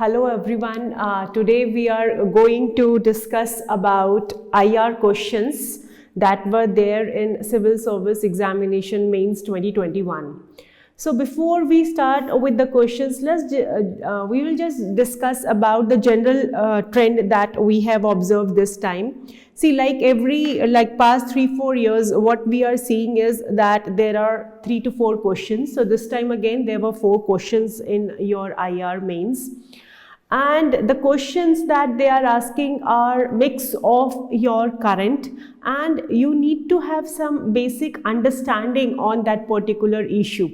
Hello everyone. Today we are going to discuss about IR questions that were there in Civil Service Examination Mains 2021. So before we start with the questions, we will just discuss about the general trend that we have observed this time. See, like past 3-4 years, what we are seeing is that there are 3 to 4 questions. So this time again, there were 4 questions in your IR mains. And the questions that they are asking are mix of your current, and you need to have some basic understanding on that particular issue.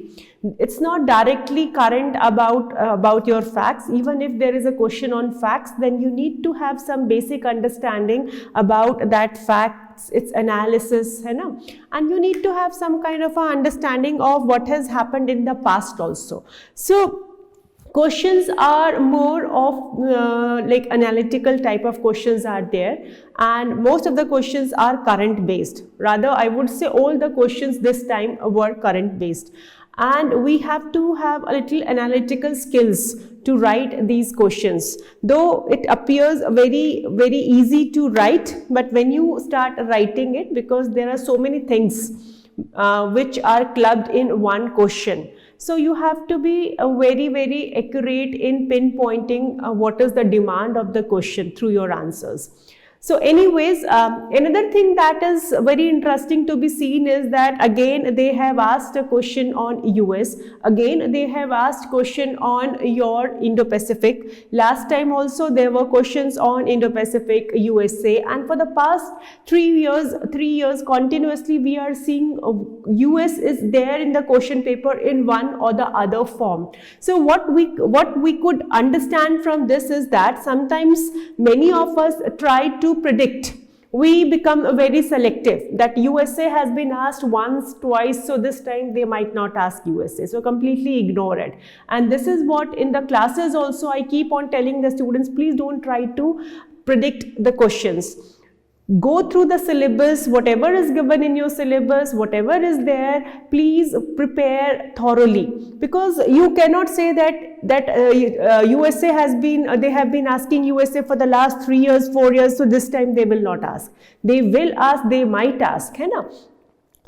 It's not directly current about your facts. Even if there is a question on facts, then you need to have some basic understanding about that fact, its analysis, and you need to have some kind of a understanding of what has happened in the past also. So questions are more of like analytical type of questions are there, and most of the questions are current based. Rather, I would say all the questions this time were current based, and we have to have a little analytical skills to write these questions. Though it appears very easy to write, but when you start writing it, because there are so many things which are clubbed in one question, so you have to be very accurate in pinpointing what is the demand of the question through your answers. So anyways, another thing that is very interesting to be seen is that again they have asked a question on US, again they have asked question on your Indo-Pacific. Last time also there were questions on Indo-Pacific, USA, and for the past 3 years continuously we are seeing US is there in the question paper in one or the other form. So what we could understand from this is that sometimes many of us try to predict. We become very selective that USA has been asked once, twice, so this time they might not ask USA, so completely ignore it. And this is what in the classes also I keep on telling the students, please don't try to predict the questions. Go through the syllabus, whatever is given in your syllabus, whatever is there, please prepare thoroughly, because you cannot say that USA has been, they have been asking USA for the last 3 years, 4 years, so this time they will not ask. They will ask, they might ask, है ना?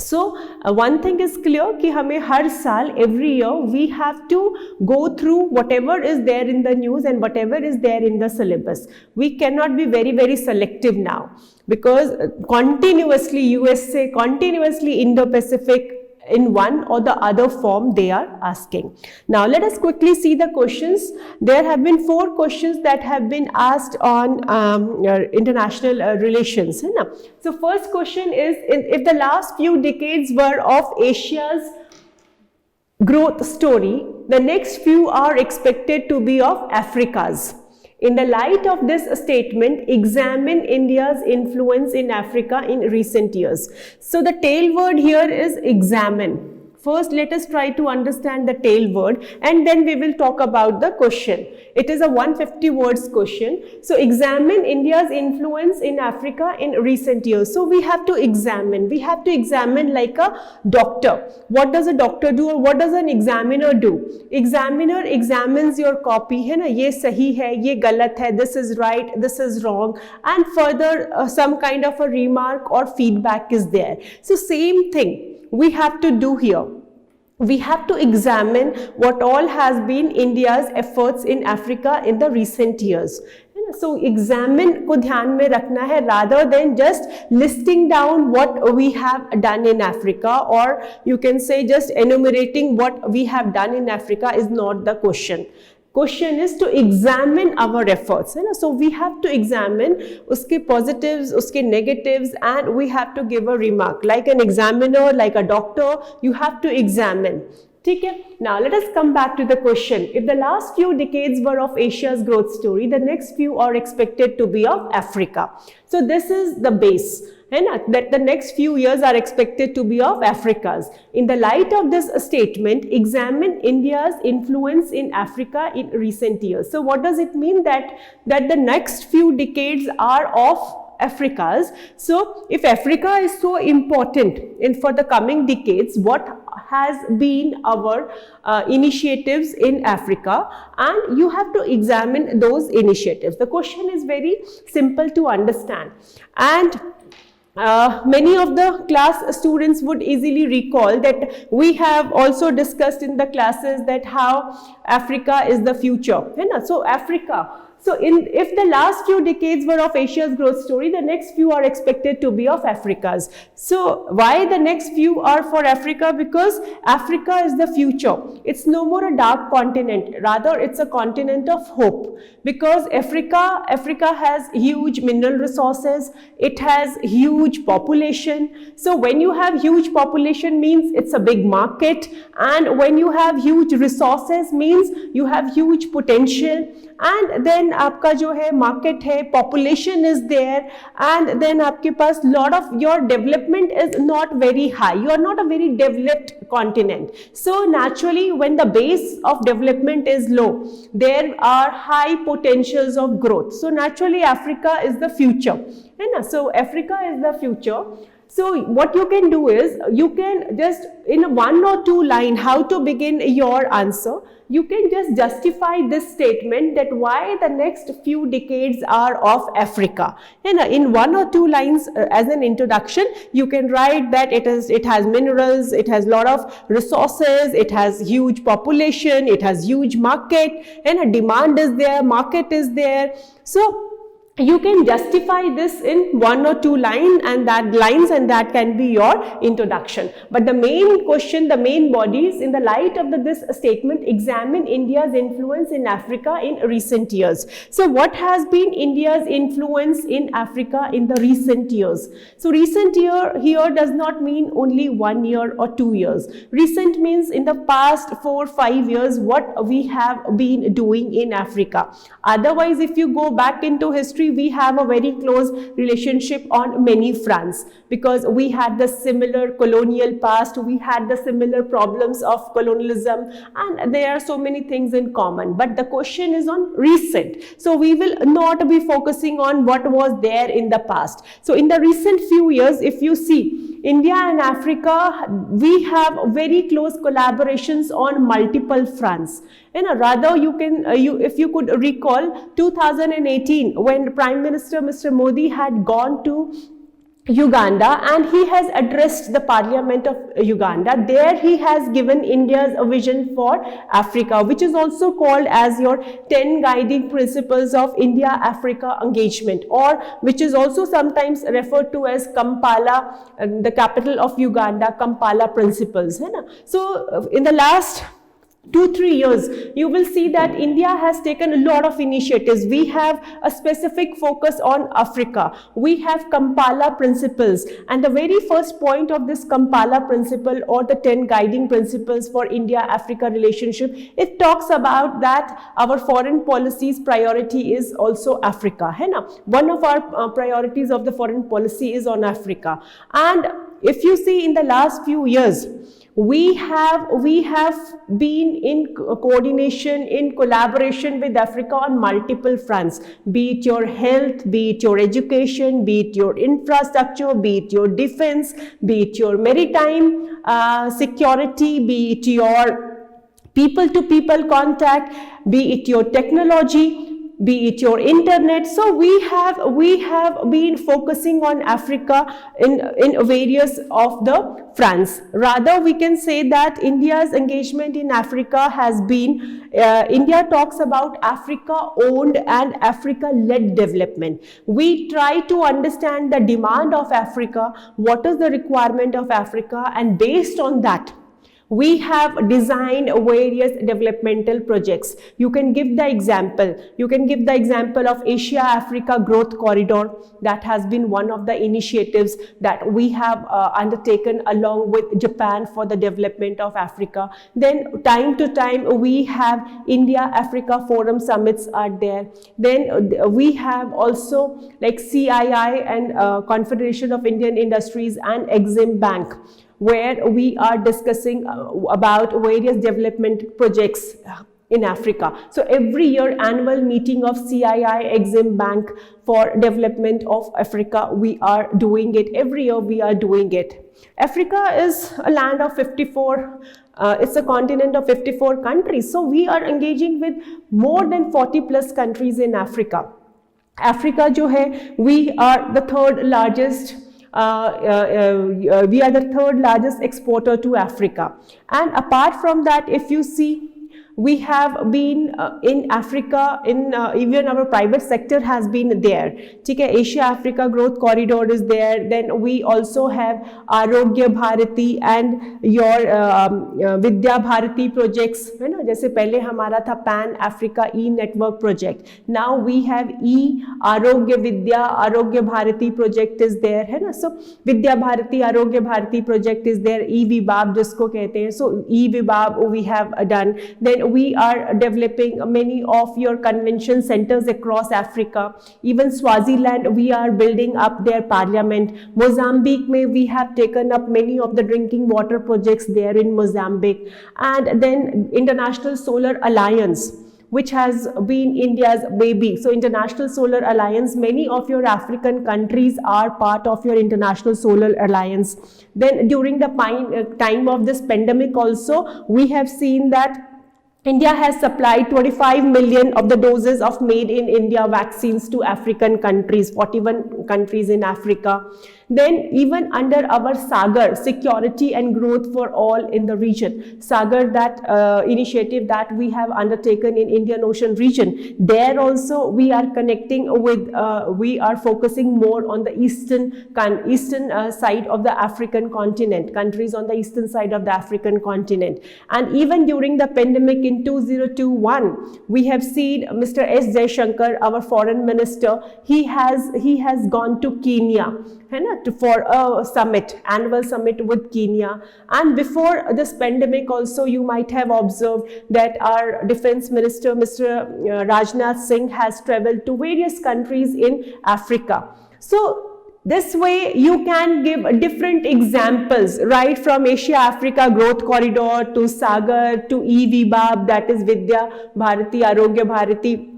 So one thing is clear कि हमें हर साल every year we have to go through whatever is there in the news and whatever is there in the syllabus. We cannot be very selective now, because continuously USA, continuously Indo-Pacific, in one or the other form they are asking. Now let us quickly see the questions. There have been 4 questions that have been asked on international relations. So first question is, if the last few decades were of Asia's growth story, the next few are expected to be of Africa's. In the light of this statement, examine India's influence in Africa in recent years. So the tail word here is examine. First, let us try to understand the tail word, and then we will talk about the question. It is a 150 words question. So examine India's influence in Africa in recent years. So we have to examine. We have to examine like a doctor. What does a doctor do, or what does an examiner do? Examiner examines your copy. है ना, ये सही है, ये गलत है, this is right, this is wrong, and further some kind of a remark or feedback is there. So same thing we have to do here. We have to examine what all has been India's efforts in Africa in the recent years. So examine को ध्यान में रखना है, rather than just listing down what we have done in Africa, or you can say just enumerating what we have done in Africa is not the question. Question is to examine our efforts. So we have to examine uske positives, uske negatives, and we have to give a remark. Like an examiner, like a doctor, you have to examine. Okay? Now let us come back to the question. If the last few decades were of Asia's growth story, the next few are expected to be of Africa. So this is the base. That the next few years are expected to be of Africa's. In the light of this statement, examine India's influence in Africa in recent years. So what does it mean? That the next few decades are of Africa's. So if Africa is so important for the coming decades, what has been our initiatives in Africa, and you have to examine those initiatives. The question is very simple to understand, and many of the class students would easily recall that we have also discussed in the classes that how Africa is the future. So Africa, so if the last few decades were of Asia's growth story, the next few are expected to be of Africa's. So why the next few are for Africa? Because Africa is the future. It's no more a dark continent, rather it's a continent of hope, because Africa has huge mineral resources, it has huge population. So when you have huge population means it's a big market, and when you have huge resources means you have huge potential, and then आपका जो है market है, population is there, and then आपके पास lot of your development is not very high. You are not a very developed continent. So naturally, when the base of development is low, there are high potentials of growth. So naturally, Africa is the future. So Africa is the future. So what you can do is, you can just in one or two line how to begin your answer. You can just justify this statement that why the next few decades are of Africa. In one or two lines as an introduction, you can write that it has minerals, it has lot of resources, it has huge population, it has huge market, and a demand is there, market is there. So you can justify this in one or two lines, and that can be your introduction. But the main question, the main body is, in the light of this statement, examine India's influence in Africa in recent years. So what has been India's influence in Africa in the recent years? So recent year here does not mean only 1 year or 2 years. Recent means in the past 4-5 years what we have been doing in Africa. Otherwise, if you go back into history, we have a very close relationship on many fronts, because we had the similar colonial past, we had the similar problems of colonialism, and there are so many things in common. But the question is on recent. So we will not be focusing on what was there in the past. So in the recent few years, if you see, India and Africa, we have very close collaborations on multiple fronts. Rather, if you could recall 2018, when Prime Minister Mr. Modi had gone to Uganda and he has addressed the Parliament of Uganda. There he has given India's vision for Africa, which is also called as your 10 guiding principles of India-Africa engagement, or which is also sometimes referred to as Kampala, the capital of Uganda, Kampala principles. So in the last 2-3 years, you will see that India has taken a lot of initiatives. We have a specific focus on Africa. We have Kampala principles, and the very first point of this Kampala principle, or the 10 guiding principles for India-Africa relationship, it talks about that our foreign policy's priority is also Africa. One of our priorities of the foreign policy is on Africa. And if you see, in the last few years, we have been in coordination, in collaboration with Africa on multiple fronts, be it your health, be it your education, be it your infrastructure, be it your defense, be it your maritime security, be it your people-to-people contact, be it your technology, be it your internet. So we have been focusing on Africa in various of the fronts. Rather, we can say that India's engagement in Africa has been, India talks about Africa owned and Africa led development. We try to understand the demand of Africa, what is the requirement of Africa, and based on that, we have designed various developmental projects. You can give the example. You can give the example of Asia-Africa Growth Corridor. That has been one of the initiatives that we have undertaken along with Japan for the development of Africa. Then time to time we have India-Africa Forum summits are there. Then we have also like CII and Confederation of Indian Industries and Exim Bank, where we are discussing about various development projects in Africa. So every year annual meeting of CII Exim Bank for Development of Africa, we are doing it. Every year we are doing it. Africa is a land of 54, it's a continent of 54 countries. So we are engaging with more than 40 plus countries in Africa. Africa जो है, we are the third largest exporter to Africa. And apart from that, if you see, we have been in Africa, even our private sector has been there. ठीक है, Asia Africa Growth Corridor is there. Then we also have Arogya Bharati and your Vidya Bharati projects, है ना, जैसे पहले हमारा था Pan Africa E-Network project. Now we have Arogya Vidya, Arogya Bharati project is there, है ना. So Vidya Bharati, Arogya Bharati project is there. E-Vibab जिसको कहते हैं. So E-Vibab we have done. Then we are developing many of your convention centers across Africa. Even Swaziland, we are building up their parliament. Mozambique, we have taken up many of the drinking water projects there in Mozambique. And then International Solar Alliance, which has been India's baby. So International Solar Alliance, many of your African countries are part of your International Solar Alliance. Then during the time of this pandemic also, we have seen that India has supplied 25 million of the doses of made in India vaccines to African countries, 41 countries in Africa. Then even under our SAGAR, Security and Growth for All in the region, SAGAR, that initiative that we have undertaken in Indian Ocean region, there also we are connecting with, we are focusing more on the eastern side of the African continent, countries on the eastern side of the African continent. And even during the pandemic in 2021, we have seen Mr. S. Jaishankar, our foreign minister, he has gone to Kenya, for a summit, annual summit with Kenya. And before this pandemic also, you might have observed that our defense minister, Mr. Rajnath Singh, has traveled to various countries in Africa. So this way you can give different examples, right from Asia-Africa Growth Corridor to SAGAR to E-Vibab, that is Vidya Bharati, Arogya Bharati.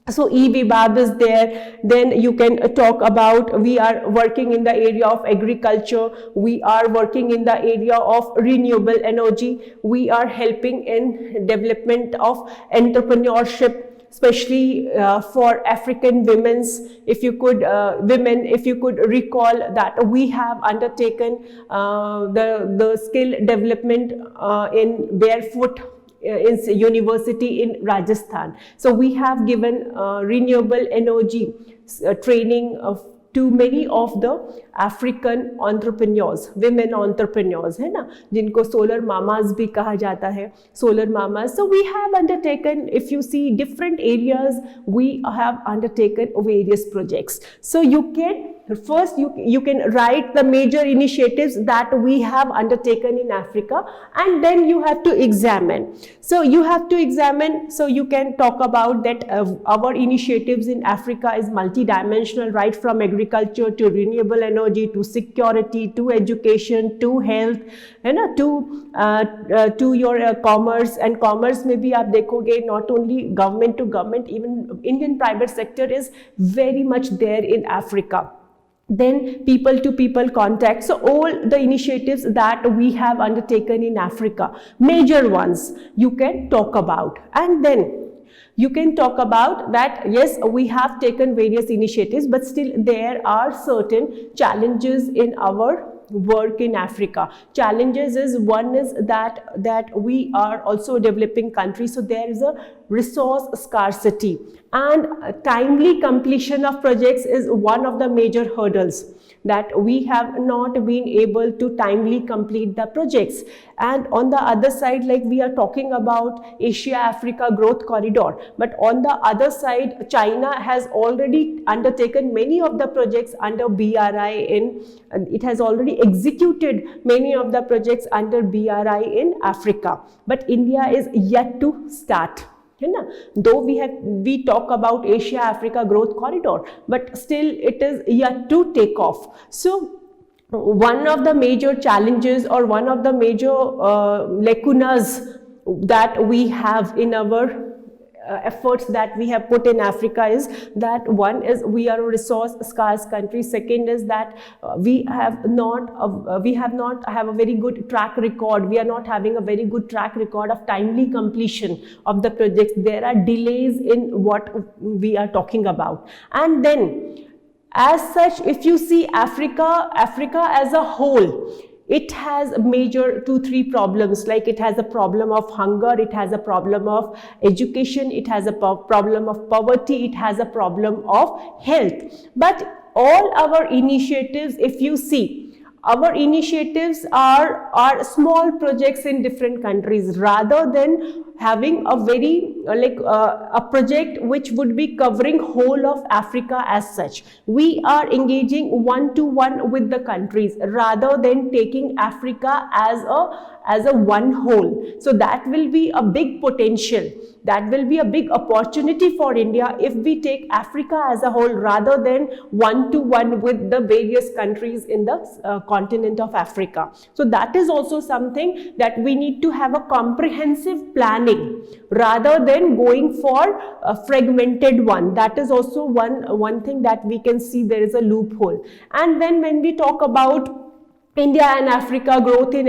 So E-Vibab is there. Then you can talk about, we are working in the area of agriculture, we are working in the area of renewable energy, we are helping in development of entrepreneurship, especially for African women's. If you could recall that we have undertaken the skill development in barefoot university in Rajasthan. So we have given renewable energy training to many of the African entrepreneurs, women entrepreneurs, है ना, जिनको solar mamas भी कहा जाता है, solar mamas. So we have undertaken, if you see different areas, we have undertaken various projects. So you can first you can write the major initiatives that we have undertaken in Africa, and then you have to examine. So you have to examine, so you can talk about that our initiatives in Africa is multidimensional, right from agriculture to renewable energy to security to education to health, है ना, to your commerce. And commerce में भी आप देखोगे, not only government to government, even Indian private sector is very much there in Africa. Then people to people contact. So all the initiatives that we have undertaken in Africa, major ones, you can talk about. And then you can talk about that, yes, we have taken various initiatives, but still there are certain challenges in our work in Africa. Challenges is, one is that we are also a developing country, so there is a resource scarcity, and timely completion of projects is one of the major hurdles, that we have not been able to timely complete the projects. And on the other side, like we are talking about Asia-Africa Growth Corridor, but on the other side, China has already undertaken many of the projects under BRI it has already executed many of the projects under BRI in Africa, but India is yet to start. Though we talk about Asia-Africa Growth Corridor, but still it is yet to take off. So one of the major challenges or one of the major lacunas that we have in our efforts that we have put in Africa is that one is we are a resource scarce country. Second is that we have not have a very good track record. We are not having a very good track record of timely completion of the projects. There are delays in what we are talking about. And then as such, if you see Africa as a whole, it has major 2-3 problems. Like it has a problem of hunger, it has a problem of education, it has a problem of poverty, it has a problem of health. But all our initiatives, if you see, our initiatives are small projects in different countries, rather than having a very a project which would be covering whole of Africa as such. We are engaging one-to-one with the countries rather than taking Africa as a one whole. So that will be a big potential. That will be a big opportunity for India if we take Africa as a whole rather than one-to-one with the various countries in the continent of Africa. So that is also something that we need to have a comprehensive planning rather than going for a fragmented one. That is also one thing that we can see there is a loophole. And then when we talk about India and Africa, growth in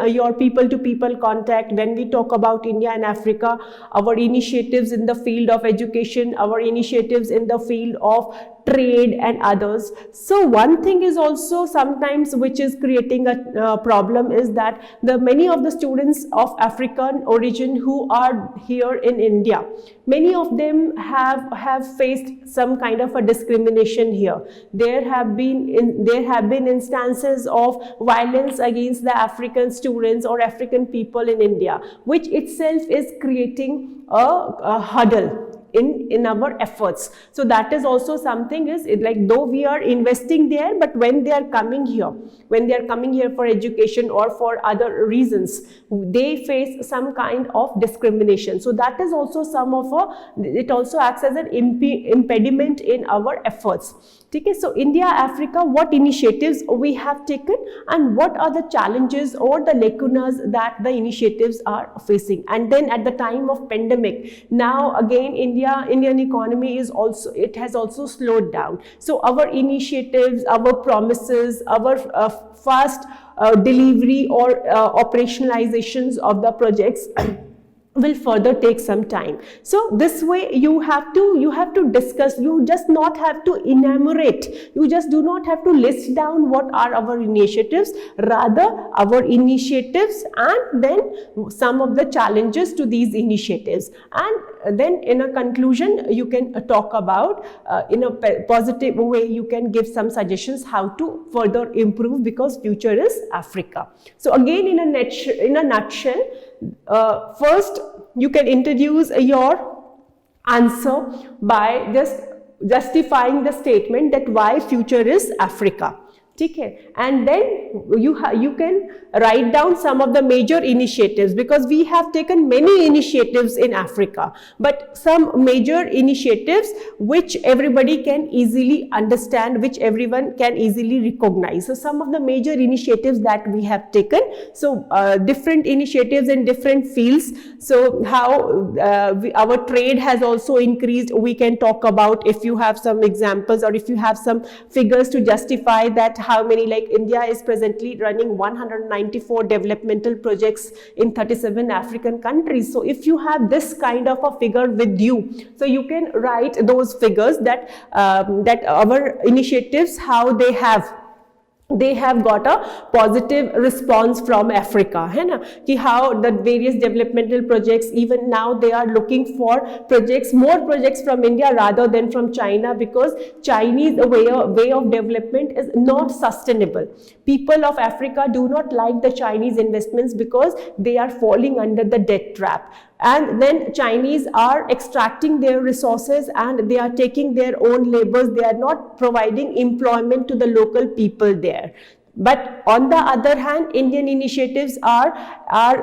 your people-to-people contact. When we talk about India and Africa, our initiatives in the field of education, our initiatives in the field of trade and others. So one thing is also sometimes which is creating a problem is that many of the students of African origin who are here in India, many of them have faced some kind of a discrimination here. There have been instances of violence against the African students or African people in India, which itself is creating a hurdle in our efforts. So that is also something is like, though we are investing there, but when they are coming here for education or for other reasons, they face some kind of discrimination. So that is also it also acts as an impediment in our efforts. Okay, so India, Africa, what initiatives we have taken and what are the challenges or the lacunas that the initiatives are facing. And then at the time of pandemic, now again Indian economy has also slowed down. So our initiatives, our promises, our fast delivery or operationalizations of the projects will further take some time. So this way you have to discuss. You just not have to enumerate. You just do not have to list down what are our initiatives, rather our initiatives and then some of the challenges to these initiatives. And then in a conclusion, you can talk about in a positive way, you can give some suggestions how to further improve, because future is Africa. So again, in a nutshell, first you can introduce your answer by just justifying the statement that why future is Africa. Okay. And then you can write down some of the major initiatives, because we have taken many initiatives in Africa, but some major initiatives which everybody can easily understand, which everyone can easily recognize. So some of the major initiatives that we have taken, so different initiatives in different fields. So how our trade has also increased, we can talk about. If you have some examples or if you have some figures to justify that, how many, like India is presently running 194 developmental projects in 37 African countries. So if you have this kind of a figure with you, so you can write those figures that that our initiatives, how they have got a positive response from Africa. है ना, कि how the various developmental projects, even now they are looking for more projects from India rather than from China, because Chinese way of development is not sustainable. People of Africa do not like the Chinese investments because they are falling under the debt trap. And then Chinese are extracting their resources and they are taking their own labors. They are not providing employment to the local people there. But on the other hand, Indian initiatives are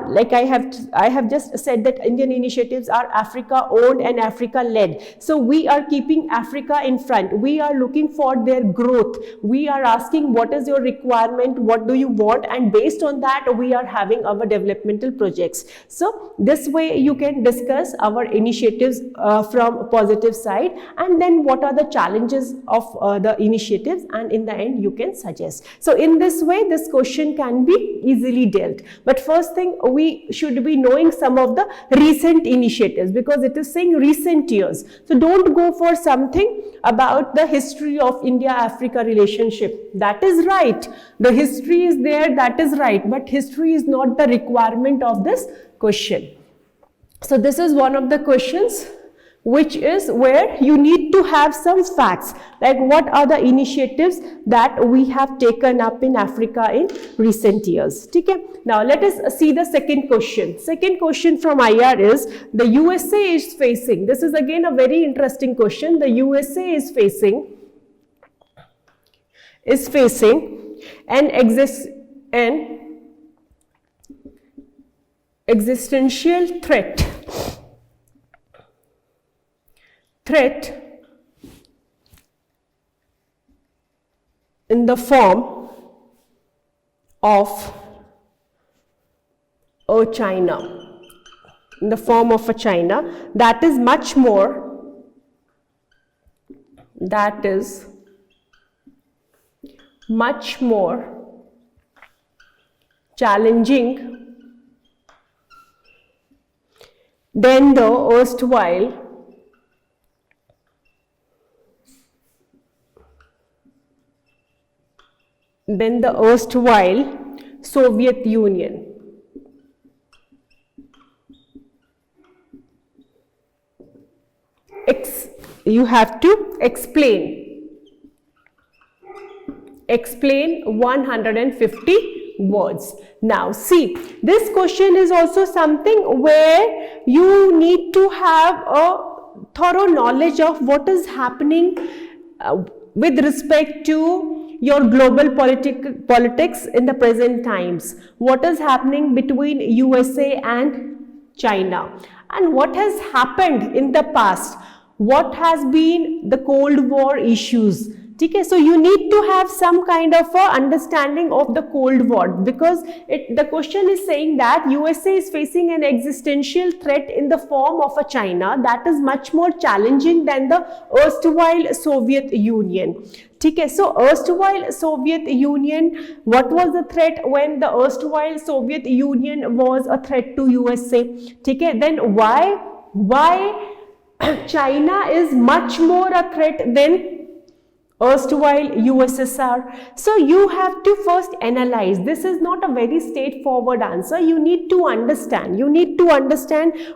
like I have just said that Indian initiatives are Africa owned and Africa led. So we are keeping Africa in front. We are looking for their growth. We are asking what is your requirement, what do you want, and based on that we are having our developmental projects. So this way you can discuss our initiatives from positive side, and then what are the challenges of the initiatives, and in the end you can suggest. So in this way this question can be easily dealt. But first thing, we should be knowing some of the recent initiatives, because it is saying recent years. So don't go for something about the history of India-Africa relationship. That is right, the history is there, that is right, but history is not the requirement of this question. So this is one of the questions which is where you need to have some facts, like what are the initiatives that we have taken up in Africa in recent years. Okay? Now let us see the second question. Second question from IR is, the USA is facing, this is again a very interesting question, the USA is facing an existential threat in the form of China, that is much more challenging than the erstwhile Soviet Union. You have to explain 150 words. Now see, this question is also something where you need to have a thorough knowledge of what is happening with respect to your global politics in the present times. What is happening between USA and China, and what has happened in the past, what has been the Cold War issues. Okay, so you need to have some kind of a understanding of the Cold War, because the question is saying that USA is facing an existential threat in the form of a China that is much more challenging than the erstwhile Soviet Union. Okay, so erstwhile Soviet Union, what was the threat when the erstwhile Soviet Union was a threat to USA? Okay, then why China is much more a threat than erstwhile USSR? So you have to first analyze. This is not a very straightforward answer. You need to understand.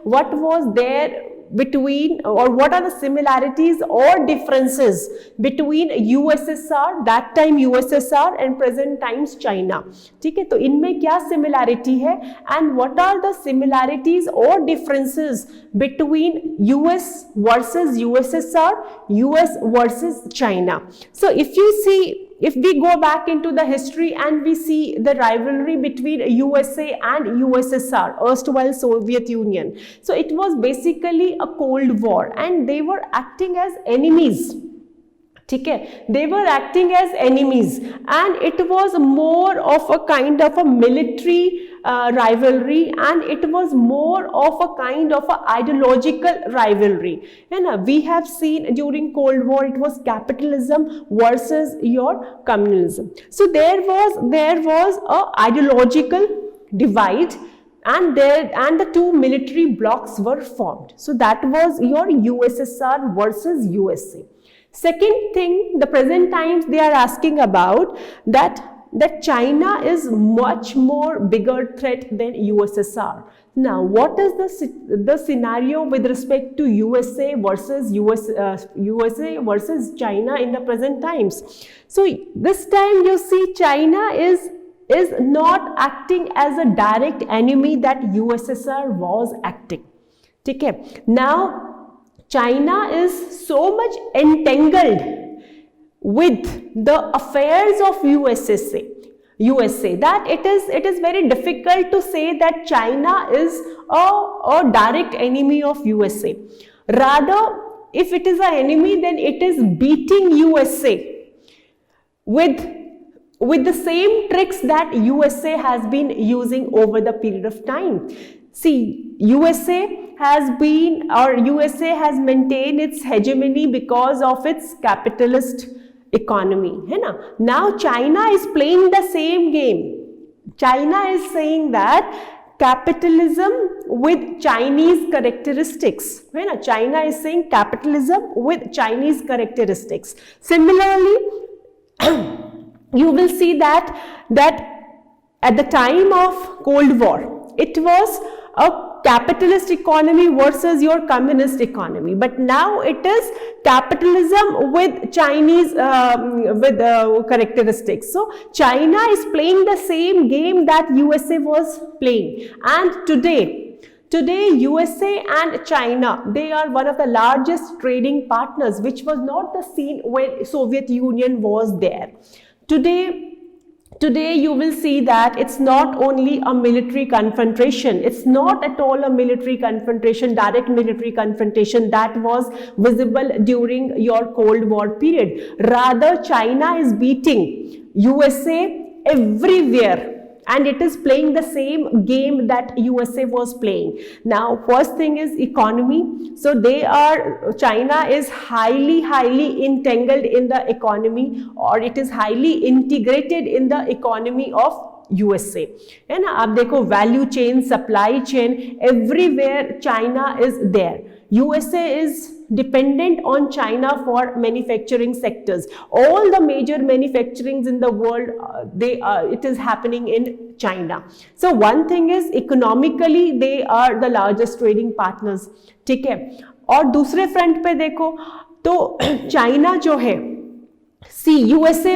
What was there between, or what are the similarities or differences between USSR, that time USSR, and present times China. ठीक है, तो इनमें क्या similarity है, and what are the similarities or differences between US versus USSR, US versus China. So if you see, if we go back into the history and we see the rivalry between USA and USSR, erstwhile Soviet Union, so it was basically a Cold War, and they were acting as enemies. Okay, they were acting as enemies, and it was more of a kind of a military rivalry, and it was more of a kind of a ideological rivalry. And we have seen during Cold War it was capitalism versus your communism. So there was a ideological divide, and the two military blocs were formed. So that was your USSR versus USA. Second thing, the present times they are asking about that China is much more bigger threat than USSR. Now, what is the scenario with respect to USA versus China in the present times? So this time you see China is not acting as a direct enemy that USSR was acting. Okay. Now China is so much entangled with the affairs of USSR. USA, that it is very difficult to say that China is a direct enemy of USA. Rather, if it is an enemy, then it is beating USA with the same tricks that USA has been using over the period of time. See, USA has maintained its hegemony because of its capitalist economy. Now China is playing the same game. China is saying that capitalism with Chinese characteristics. China is saying capitalism with Chinese characteristics. Similarly, you will see that at the time of Cold War, it was a capitalist economy versus your communist economy, but now it is capitalism with Chinese characteristics. So China is playing the same game that USA was playing, and today USA and China, they are one of the largest trading partners, which was not the scene when Soviet Union was there. Today you will see that it's not only a military confrontation, it's not at all a military confrontation, direct military confrontation that was visible during your Cold War period. Rather, China is beating USA everywhere, and it is playing the same game that USA was playing. Now, first thing is economy. So China is highly entangled in the economy, or it is highly integrated in the economy of USA. And आप देखो value chain, supply chain, everywhere China is there. USA is dependent on China for manufacturing sectors. All the major manufacturings in the world, it is happening in China. So one thing is economically they are the largest trading partners. ठीक है, और दूसरे front पे देखो तो China जो है, see, USA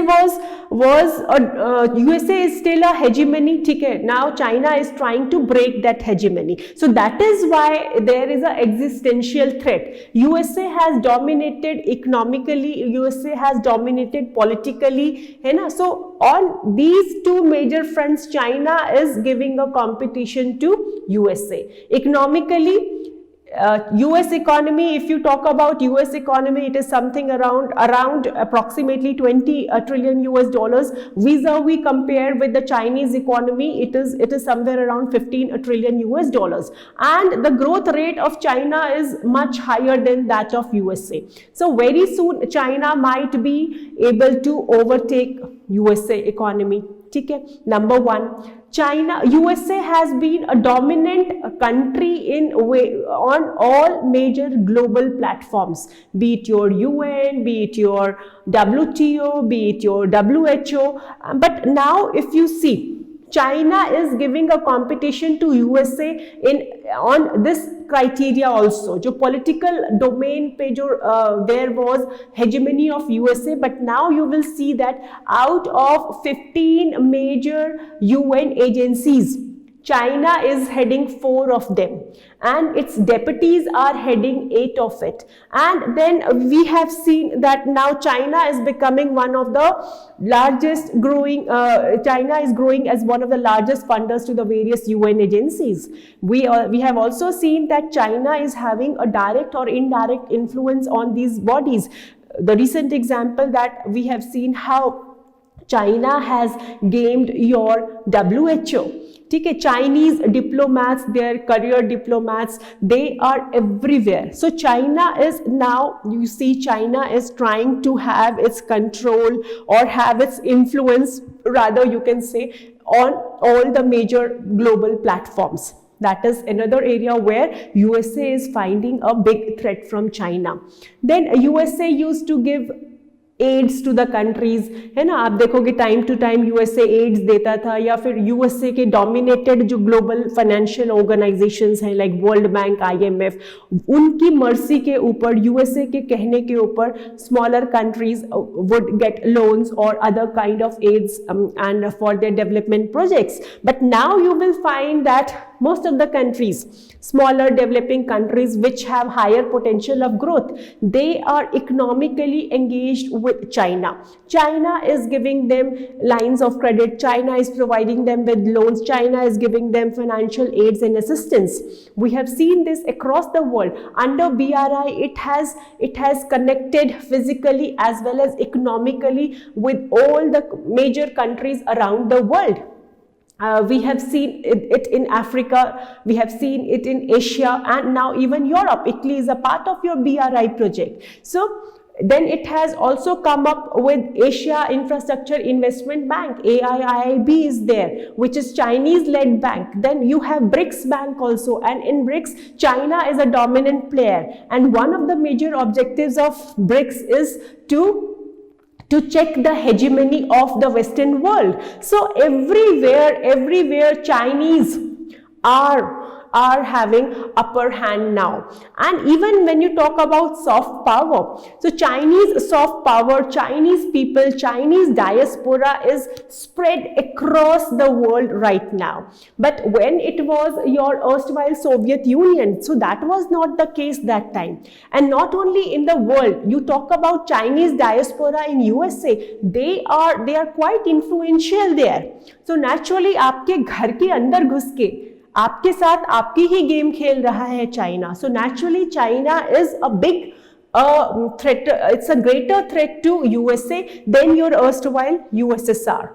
is still a hegemony. Now China is trying to break that hegemony. So that is why there is an existential threat. USA has dominated economically, USA has dominated politically. So on these two major fronts, China is giving a competition to USA. Economically, US economy, if you talk about US economy, it is something around approximately 20 trillion US dollars. Vis-a-vis compare with the Chinese economy, it is somewhere around 15 trillion US dollars. And the growth rate of China is much higher than that of USA. So very soon China might be able to overtake USA economy. Number one, USA has been a dominant country on all major global platforms, be it your UN, be it your WTO, be it your WHO. But now if you see, China is giving a competition to USA on this criteria also. जो political domain पे जो there was hegemony of USA, but now you will see that out of 15 major UN agencies, China is heading 4 of them, and its deputies are heading 8 of it. And then we have seen that now China is becoming one of the largest growing, China is growing as one of the largest funders to the various UN agencies. We have also seen that China is having a direct or indirect influence on these bodies. The recent example that we have seen how China has gamed your WHO. Chinese diplomats, their career diplomats, they are everywhere. So China is now, you see, China is trying to have its control or have its influence, rather you can say, on all the major global platforms. That is another area where USA is finding a big threat from China. Then USA used to give aids to the countries, है ना. आप देखोगे time to time USA aids देता था, या फिर USA के dominated जो ग्लोबल फाइनेंशियल ऑर्गेनाइजेशंस हैं लाइक वर्ल्ड बैंक, IMF, उनकी मर्जी के ऊपर, यूएसए के कहने के ऊपर smaller countries would get loans और other kind of aids and for their development projects. But now you will find that most of the countries, smaller developing countries which have higher potential of growth, they are economically engaged with China. China is giving them lines of credit, China is providing them with loans, China is giving them financial aids and assistance. We have seen this across the world. Under BRI, it has connected physically as well as economically with all the major countries around the world. We have seen it in Africa, we have seen it in Asia, and now even Europe. Italy is a part of your BRI project. So then it has also come up with Asia Infrastructure Investment Bank, AIIB is there, which is Chinese led bank. Then you have BRICS Bank also, and in BRICS, China is a dominant player. And one of the major objectives of BRICS is to check the hegemony of the Western world. So everywhere Chinese are having upper hand now. And even when you talk about soft power, so Chinese soft power, Chinese people, Chinese diaspora is spread across the world right now. But when it was your erstwhile Soviet Union, so that was not the case that time. And not only in the world, you talk about Chinese diaspora in USA, they are quite influential there. So naturally आपके घर के अंदर घुस के आपके साथ आपकी ही game खेल रहा है China. So naturally China is a big threat, it's a greater threat to USA than your erstwhile USSR.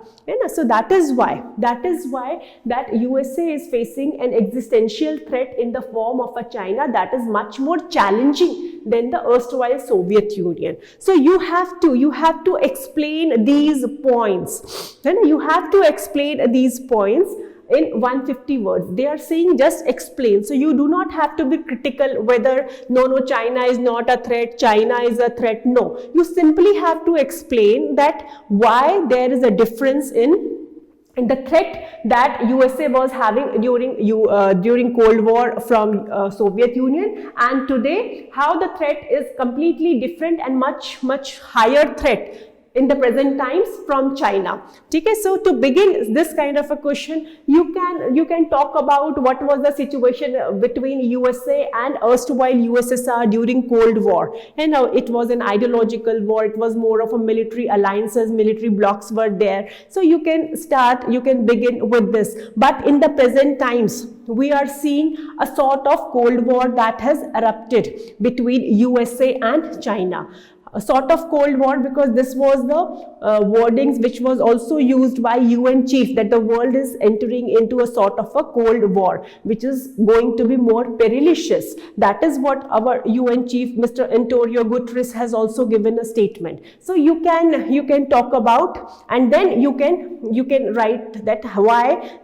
So that is why that USA is facing an existential threat in the form of a China that is much more challenging than the erstwhile Soviet Union. So you have to explain these points. You have to explain these points in 150 words. They are saying just explain. So you do not have to be critical whether no, China is not a threat, China is a threat. No, you simply have to explain that why there is a difference in the threat that USA was having during Cold War from Soviet Union, and today how the threat is completely different and much higher threat in the present times from China. Okay, so to begin this kind of a question, you can talk about what was the situation between USA and erstwhile USSR during Cold War. And now it was an ideological war, it was more of a military alliances, military blocs were there. So you can begin with this. But in the present times, we are seeing a sort of Cold War that has erupted between USA and China. A sort of Cold War, because this was the wordings which was also used by UN chief, that the world is entering into a sort of a Cold War, which is going to be more perilous. That is what our UN chief, Mr. Antonio Guterres, has also given a statement. So you can talk about, and then you can write that why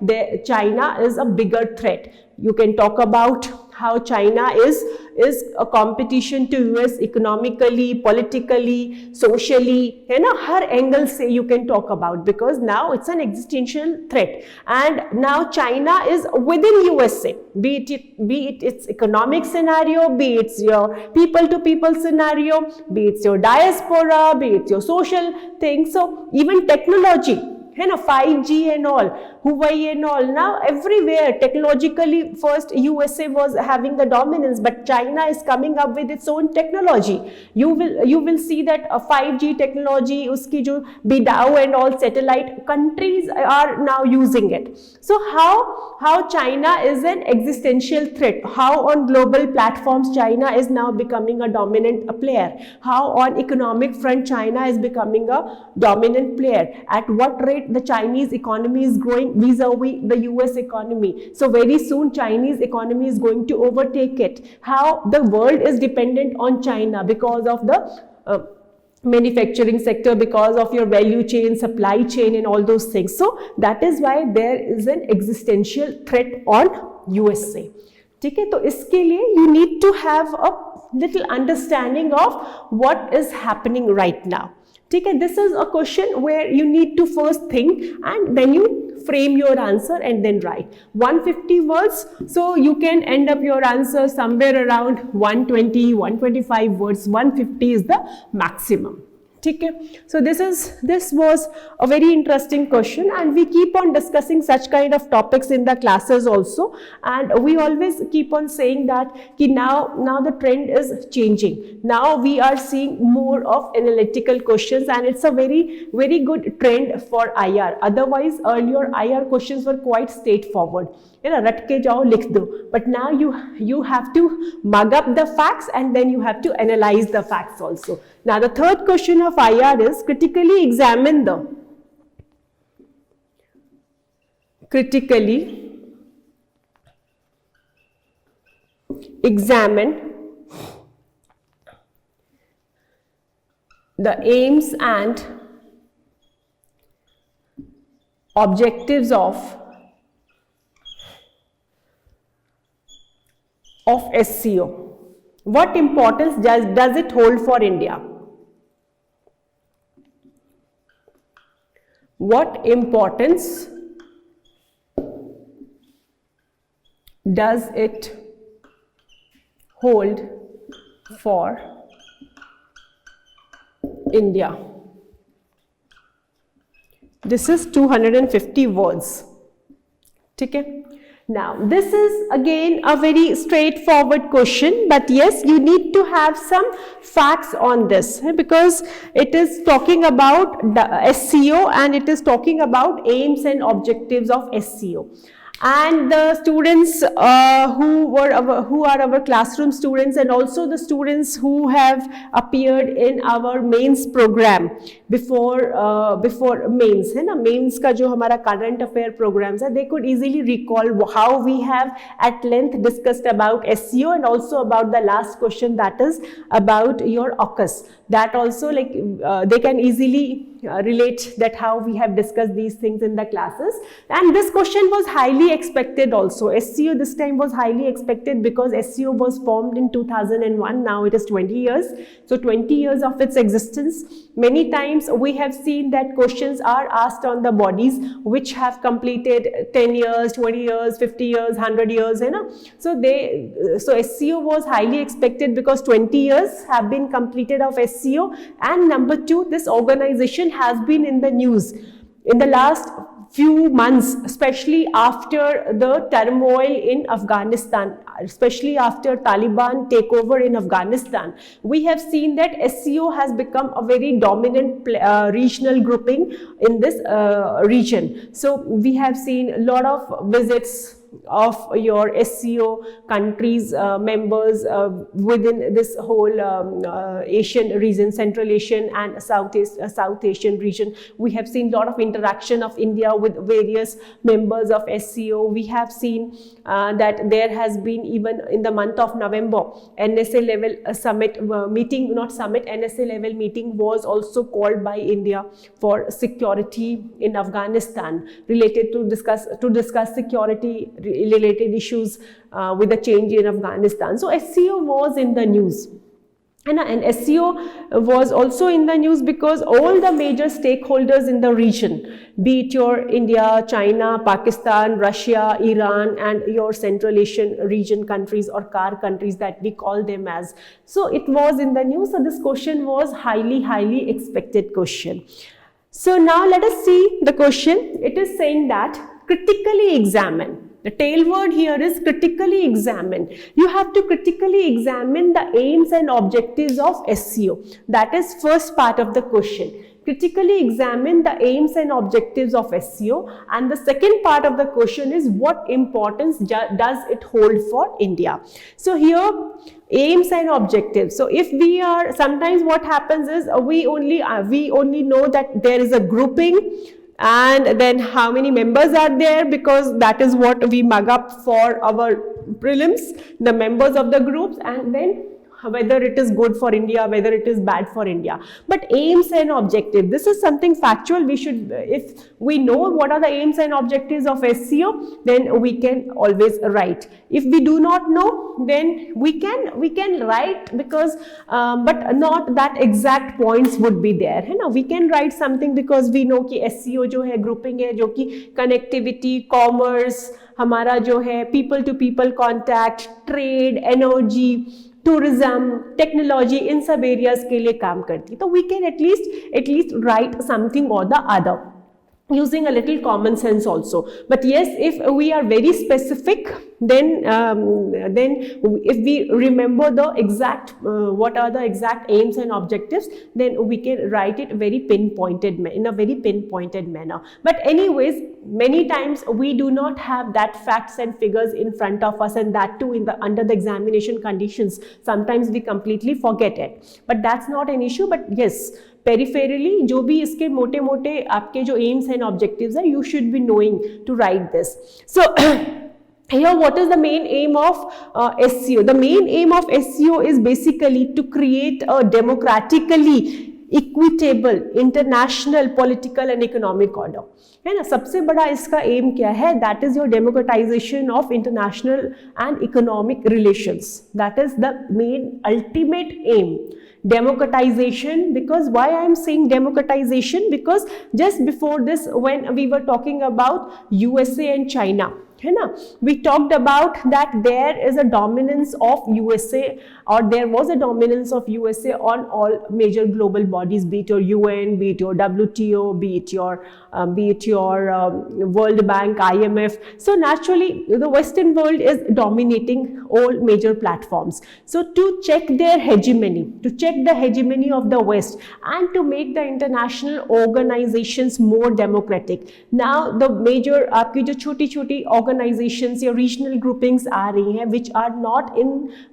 China is a bigger threat. You can talk about how China is a competition to US economically, politically, socially, her angle say you can talk about, because now it's an existential threat. And now China is within USA, be it its economic scenario, be it your people to people scenario, be it your diaspora, be it your social thing. So even technology, 5G and all, Huawei and all, now everywhere technologically first USA was having the dominance, but China is coming up with its own technology. You will see that a 5G technology, uski jo BIDAO and all satellite countries are now using it. So how China is an existential threat, how on global platforms China is now becoming a dominant player, how on economic front China is becoming a dominant player, at what rate the Chinese economy is growing vis-a-vis the US economy. So very soon Chinese economy is going to overtake it. How the world is dependent on China because of the manufacturing sector, because of your value chain, supply chain and all those things. So that is why there is an existential threat on USA. ठीक है, तो इसके लिए you need to have a little understanding of what is happening right now. Okay, this is a question where you need to first think and then you frame your answer and then write 150 words. So you can end up your answer somewhere around 120, 125 words. 150 is the maximum. ठीक है. So this was a very interesting question, and we keep on discussing such kind of topics in the classes also, and we always keep on saying that ki now the trend is changing. Now we are seeing more of analytical questions, and it's a very good trend for IR. Otherwise earlier IR questions were quite straightforward, you know, रट के जाओ लिख दो, but now you have to mug up the facts and then you have to analyze the facts also. Now the third question of IR is critically examine the aims and objectives of SCO. What importance does it hold for India? What importance does it hold for India? This is 250 words. ठीक है. Now this is again a very straightforward question, but yes, you need to have some facts on this, because it is talking about the SCO and it is talking about aims and objectives of SCO. And the students who are our classroom students, and also the students who have appeared in our mains program before mains, है ना, mains का जो हमारा current affair programs है, they could easily recall how we have at length discussed about SCO, and also about the last question, that is about your AUKUS. That also, like, they can easily relate that how we have discussed these things in the classes. And this question was highly expected also. SCO this time was highly expected because SCO was formed in 2001. Now it is 20 years. So 20 years of its existence. Many times we have seen that questions are asked on the bodies which have completed 10 years, 20 years, 50 years, 100 years, you know. So SCO was highly expected because 20 years have been completed of SCO. And number two, this organization has been in the news in the last few months, especially after the turmoil in Afghanistan, especially after Taliban takeover in Afghanistan. We have seen that SCO has become a very dominant regional grouping in this region. So we have seen a lot of visits of your SCO countries, members within this whole Asian region, Central Asian and South Asian region. We have seen a lot of interaction of India with various members of SCO. We have seen that there has been, even in the month of November, NSA level summit meeting, not summit, NSA level meeting was also called by India for security in Afghanistan, related to discuss security related issues with the change in Afghanistan. So SCO was in the news. And SCO was also in the news because all the major stakeholders in the region, be it your India, China, Pakistan, Russia, Iran, and your Central Asian region countries, or CAR countries that we call them as. So it was in the news. So this question was highly expected question. So now let us see the question. It is saying that critically examine. The tail word here is critically examine. You have to critically examine the aims and objectives of SCO. That is first part of the question. Critically examine the aims and objectives of SCO. And the second part of the question is, what importance does it hold for India? So here, aims and objectives. So if we are, sometimes what happens is we only know that there is a grouping, and then how many members are there, because that is what we mug up for our prelims, the members of the groups, and then whether it is good for India, whether it is bad for India. But aims and objectives, this is something factual. We should, if we know what are the aims and objectives of SCO, then we can always write. If we do not know, then we can write, because but not that exact points would be there, है ना. We can write something because we know कि SCO जो है grouping है, जो कि connectivity, commerce, हमारा जो है people to people contact, trade, energy, tourism, technology, इन सब एरियाज के लिए काम करती है. तो we can at least write something और the other using a little common sense also. But yes, if we are very specific, then if we remember the exact what are the exact aims and objectives, then we can write it very pinpointed in a very pinpointed manner. But anyways, many times we do not have that facts and figures in front of us, and that too in the under the examination conditions. Sometimes we completely forget it, but that's not an issue. But yes, peripherally जो भी इसके मोटे मोटे आपके जो aims and objectives है, you should be knowing to write this. So here what is the main aim of SCO? The main aim of SCO is basically to create a democratically equitable international political and economic order. है ना, सबसे बड़ा इसका M क्या है? That is your democratisation of international and economic relations. That is the main ultimate aim. Democratization, because why I am saying democratization, because just before this when we were talking about USA and China, है ना, we talked about that there is a dominance of USA, or there was a dominance of USA on all major global bodies, be it your UN, be it your WTO, be it your World Bank, IMF. So naturally the Western world is dominating all major platforms. So to check their hegemony, to check the hegemony of the West, and to make the international organizations more democratic, now the major आपकी जो छोटी छोटी organizations या regional groupings आ रही हैं,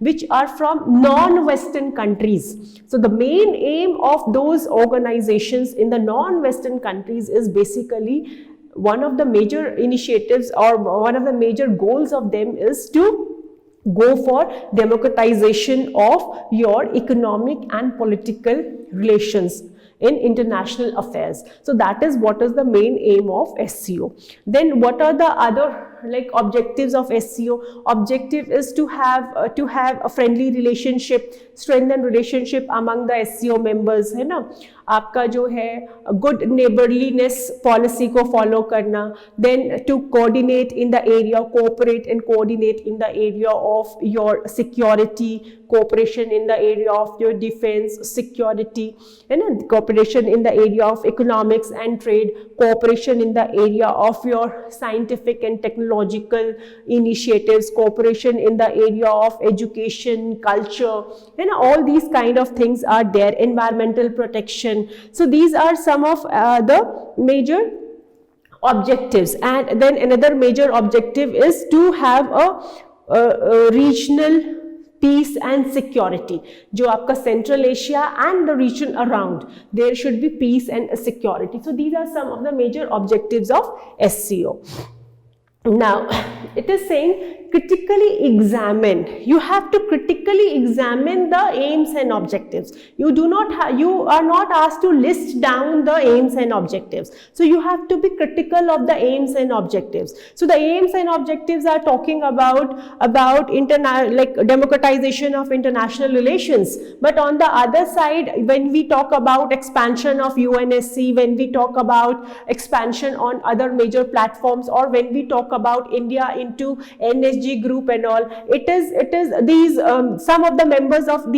which are from non-Western countries. So the main aim of those organizations in the non-Western countries is basically one of the major initiatives, or one of the major goals of them is to go for democratization of your economic and political relations in international affairs. So that is what is the main aim of SCO. Then what are the other like objectives of SCO? Objective is to have a friendly relationship, strengthen relationship among the SCO members, है ना. आपका जो है good neighborliness policy को follow करना. Then to coordinate in the area, cooperate and coordinate in the area of your security, cooperation in the area of your defense, security, है ना. Cooperation in the area of economics and trade, cooperation in the area of your scientific and technological initiatives, cooperation in the area of education, culture, you know, all these kind of things are there. Environmental protection. So these are some of the major objectives. And then another major objective is to have a regional peace and security. जो आपका Central Asia and the region around, there should be peace and security. So these are some of the major objectives of SCO. Now it is saying critically examine. You have to critically examine the aims and objectives. You are not asked to list down the aims and objectives. So you have to be critical of the aims and objectives. So the aims and objectives are talking about like democratization of international relations. But on the other side, when we talk about expansion of UNSC, when we talk about expansion on other major platforms, or when we talk about India into NSG group and all, it is these some of the members of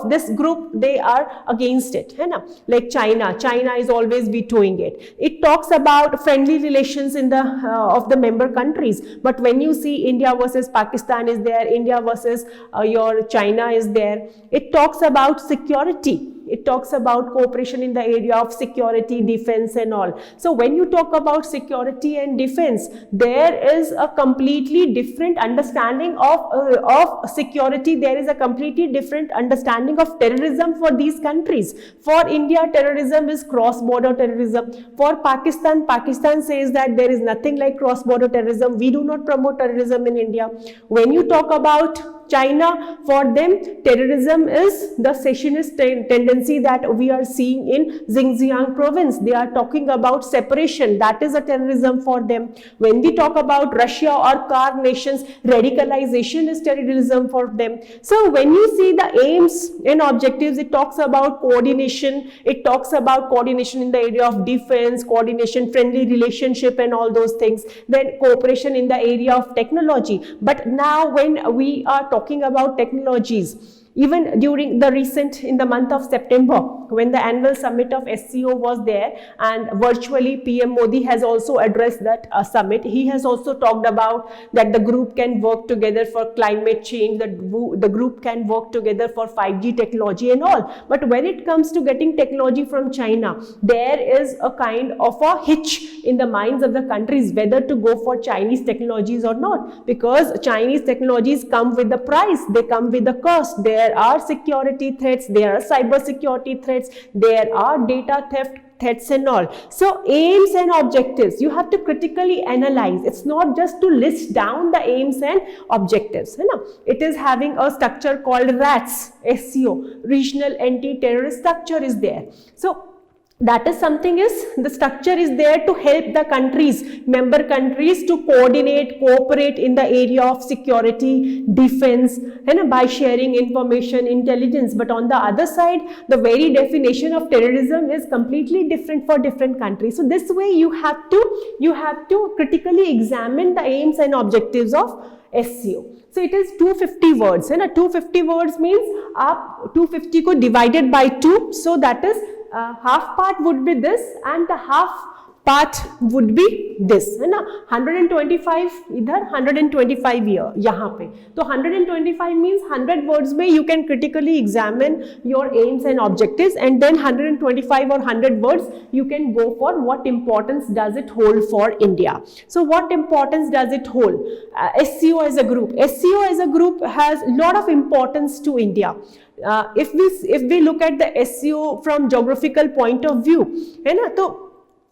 this group, they are against it, है ना. Like China is always vetoing it. It talks about friendly relations in the of the member countries, but when you see India versus Pakistan is there, India versus your China is there, it talks about security. It talks about cooperation in the area of security, defense and all. So when you talk about security and defense, there is a completely different understanding of security. There is a completely different understanding of terrorism for these countries. For India, terrorism is cross-border terrorism. For Pakistan says that there is nothing like cross-border terrorism. We do not promote terrorism in India. When you talk about China, for them terrorism is the secessionist tendency that we are seeing in Xinjiang province. They are talking about separation. That is a terrorism for them. When we talk about Russia or CAR nations, radicalization is terrorism for them. So when you see the aims and objectives, it talks about coordination. It talks about coordination in the area of defense, coordination, friendly relationship and all those things. Then cooperation in the area of technology. But now when we are talking about technologies, Even during the recent, in the month of September, when the annual summit of SCO was there, and virtually PM Modi has also addressed that summit. He has also talked about that the group can work together for climate change, that the group can work together for 5G technology and all. But when it comes to getting technology from China, there is a kind of a hitch in the minds of the countries whether to go for Chinese technologies or not, because Chinese technologies come with the price, they come with the cost. There are security threats, there are cyber security threats, there are data threats and all. So aims and objectives, you have to critically analyze. It's not just to list down the aims and objectives. It is having a structure called RATS, SCO, Regional Anti-Terrorist Structure is there. So that is something, is the structure is there to help the countries, member countries, to coordinate, cooperate in the area of security, defense, and by sharing information, intelligence. But on the other side, the very definition of terrorism is completely different for different countries. So this way you have to critically examine the aims and objectives of SCO. So it is 250 words, and 250 words means 250 ko divided by 2, so that is half part would be this and the half part would be this, है ना. 125 इधर, 125 यहाँ पे. तो 125 means 100 words में you can critically examine your aims and objectives, and then 125 or 100 words you can go for what importance does it hold for India. So what importance does it hold? SCO as a group. SCO as a group has a lot of importance to India. If we look at the SCO from geographical point of view, है ना, तो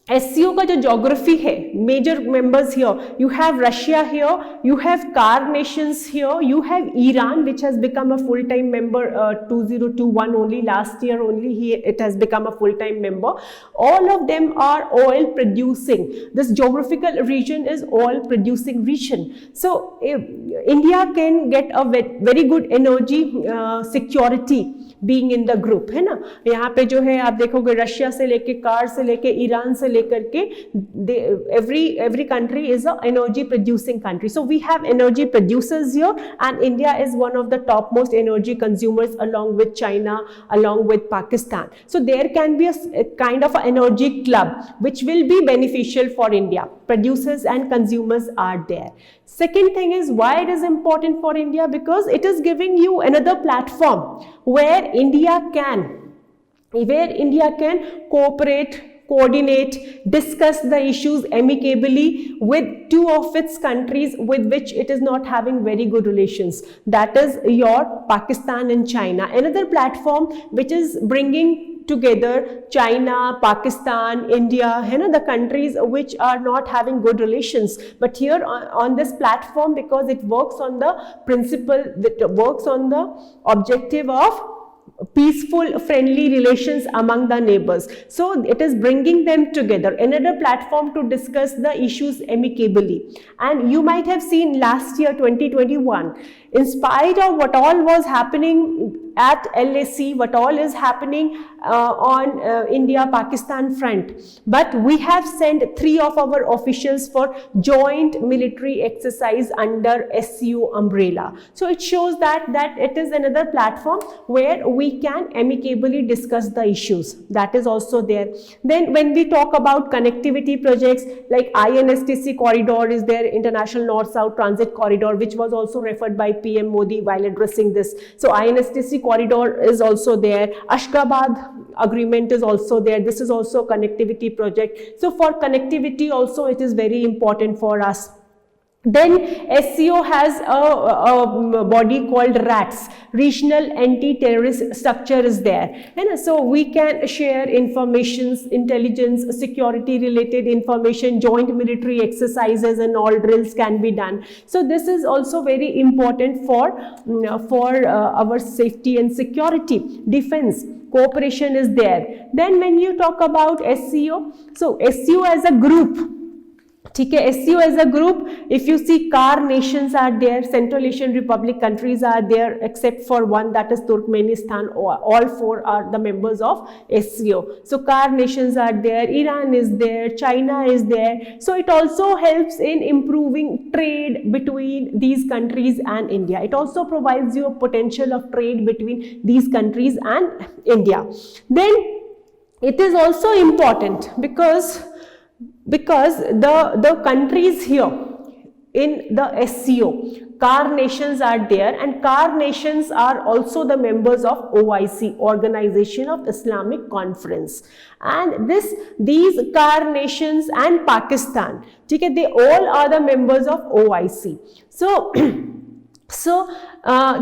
SCO का जो geography है, major members here, you have Russia here, you have CAR nations here, you have Iran, which has become a full-time member 2021 only, last year only it has become a full-time member. All of them are oil producing. This geographical region is oil producing region. So India can get a very good energy security being in the group, है ना. यहाँ पे जो है आप देखोगे Russia से लेके, कार से लेके, ईरान से लेकर के, every country is a energy producing country. So we have energy producers here, and India is one of the topmost energy consumers along with China, along with Pakistan. So there can be a kind of an energy club which will be beneficial for India. Producers and consumers are there. Second thing is why it is important for India, because it is giving you another platform where India can cooperate, coordinate, discuss the issues amicably with two of its countries with which it is not having very good relations. That is your Pakistan and China. Another platform which is bringing together China, Pakistan, India, the countries which are not having good relations. But here on this platform, because it works on the principle, that works on the objective of peaceful, friendly relations among the neighbors. So it is bringing them together, another platform to discuss the issues amicably. And you might have seen last year 2021, in spite of what all was happening at LAC, what all is happening on India-Pakistan front, but we have sent 3 of our officials for joint military exercise under SCO umbrella. So it shows that it is another platform where we can amicably discuss the issues. That is also there. Then when we talk about connectivity projects like INSTC corridor is there, International North-South Transit Corridor, which was also referred by PM Modi while addressing this. So INSTC corridor is also there. Ashgabat agreement is also there. This is also a connectivity project. So for connectivity also it is very important for us. Then SCO has a body called RATS, Regional Anti-Terrorist Structure is there. And so we can share information, intelligence, security related information, joint military exercises and all drills can be done. So this is also very important for our safety and security. Defense, cooperation is there. Then when you talk about SCO, so SCO as a group, ठीक है, SCO as a group, if you see CAR nations are there, Central Asian Republic countries are there except for one, that is Turkmenistan. All four are the members of SCO. So CAR nations are there, Iran is there, China is there. So it also helps in improving trade between these countries and India. It also provides you a potential of trade between these countries and India. Then it is also important because the countries here in the SCO, CAR nations are there, and CAR nations are also the members of OIC, Organization of Islamic Conference, and these CAR nations and Pakistan, okay, they all are the members of OIC. So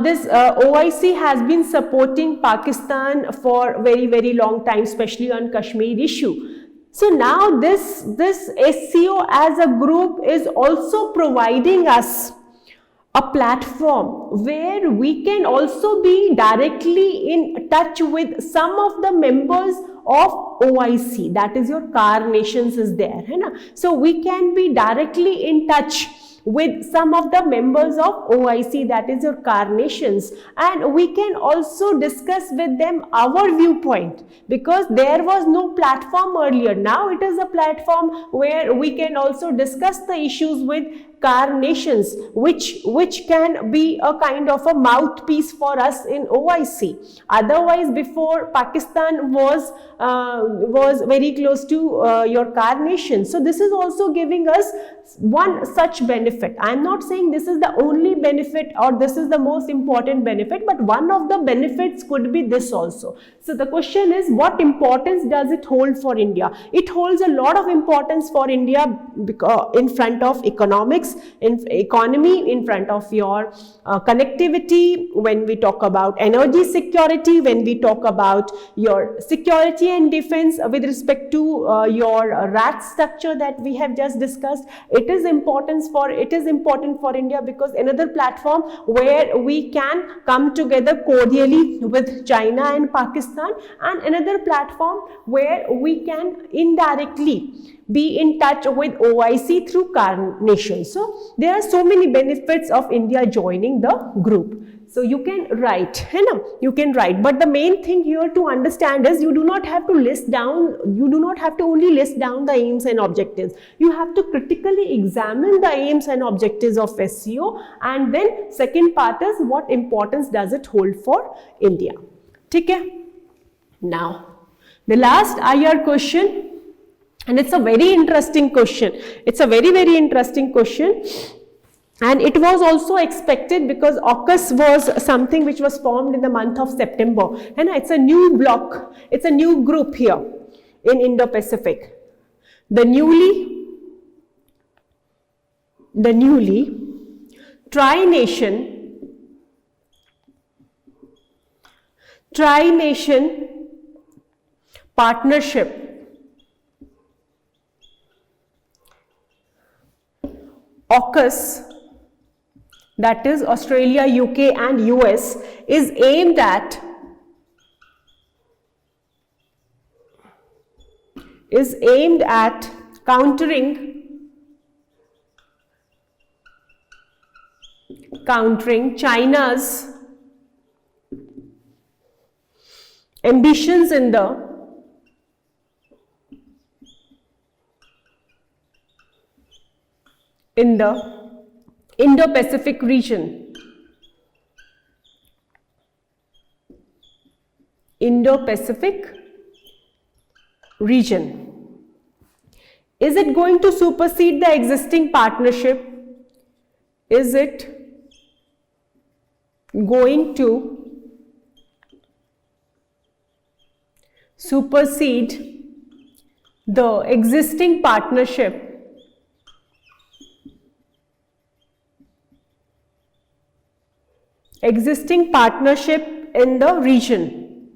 this OIC has been supporting Pakistan for very long time, especially on Kashmir issue. So now this SCO as a group is also providing us a platform where we can also be directly in touch with some of the members of OIC, that is your CAR nations is there, है ना? So we can be directly in touch with some of the members of OIC, that is your CAR nations, and we can also discuss with them our viewpoint, because there was no platform earlier. Now it is a platform where we can also discuss the issues with CAR nations, which can be a kind of a mouthpiece for us in OIC. Otherwise, before, Pakistan was very close to your CAR nation. So this is also giving us one such benefit. I am not saying this is the only benefit or this is the most important benefit, but one of the benefits could be this also. So the question is, what importance does it hold for India? It holds a lot of importance for India in front of economics, in economy, in front of your connectivity, when we talk about energy security, when we talk about your security and defense with respect to your RAT structure that we have just discussed. It is important for India, because another platform where we can come together cordially with China and Pakistan, and another platform where we can indirectly be in touch with OIC through CAR nations. So there are so many benefits of India joining the group. So you can write, you can write, but the main thing here to understand is you do not have to list down, you do not have to only list down the aims and objectives. You have to critically examine the aims and objectives of SCO, and then second part is what importance does it hold for India. Okay? Now, the last IR question, and it's a very interesting question. It's a very interesting question. And it was also expected, because AUKUS was something which was formed in the month of September. And it's a new block, it's a new group here in Indo-Pacific. The newly tri-nation partnership AUKUS, that is Australia, UK and US, is aimed at countering China's ambitions in the Indo-Pacific region. Indo-Pacific region. Is it going to supersede the existing partnership? Is it going to supersede the existing partnership in the region?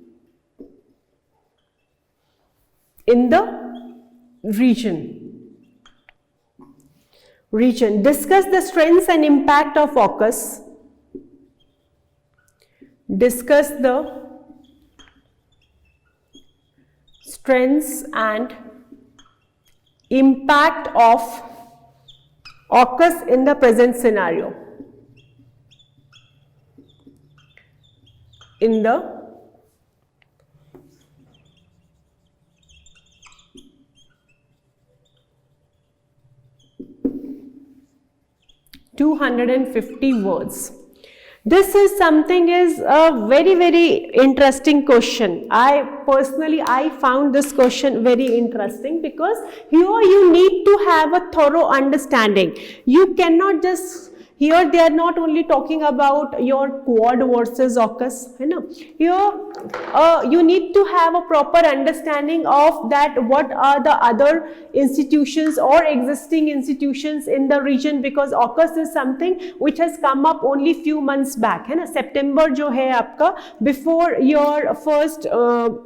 In the region. Discuss the strengths and impact of AUKUS. Discuss the strengths and impact of AUKUS in the present scenario. In the 250 words. This is something is a very interesting question. I found this question very interesting because here you need to have a thorough understanding. You cannot just, here they are not only talking about your Quad versus AUKUS, you know. Here you need to have a proper understanding of that what are the other institutions or existing institutions in the region, because AUKUS is something which has come up only few months back, है ना. September जो है आपका, before your first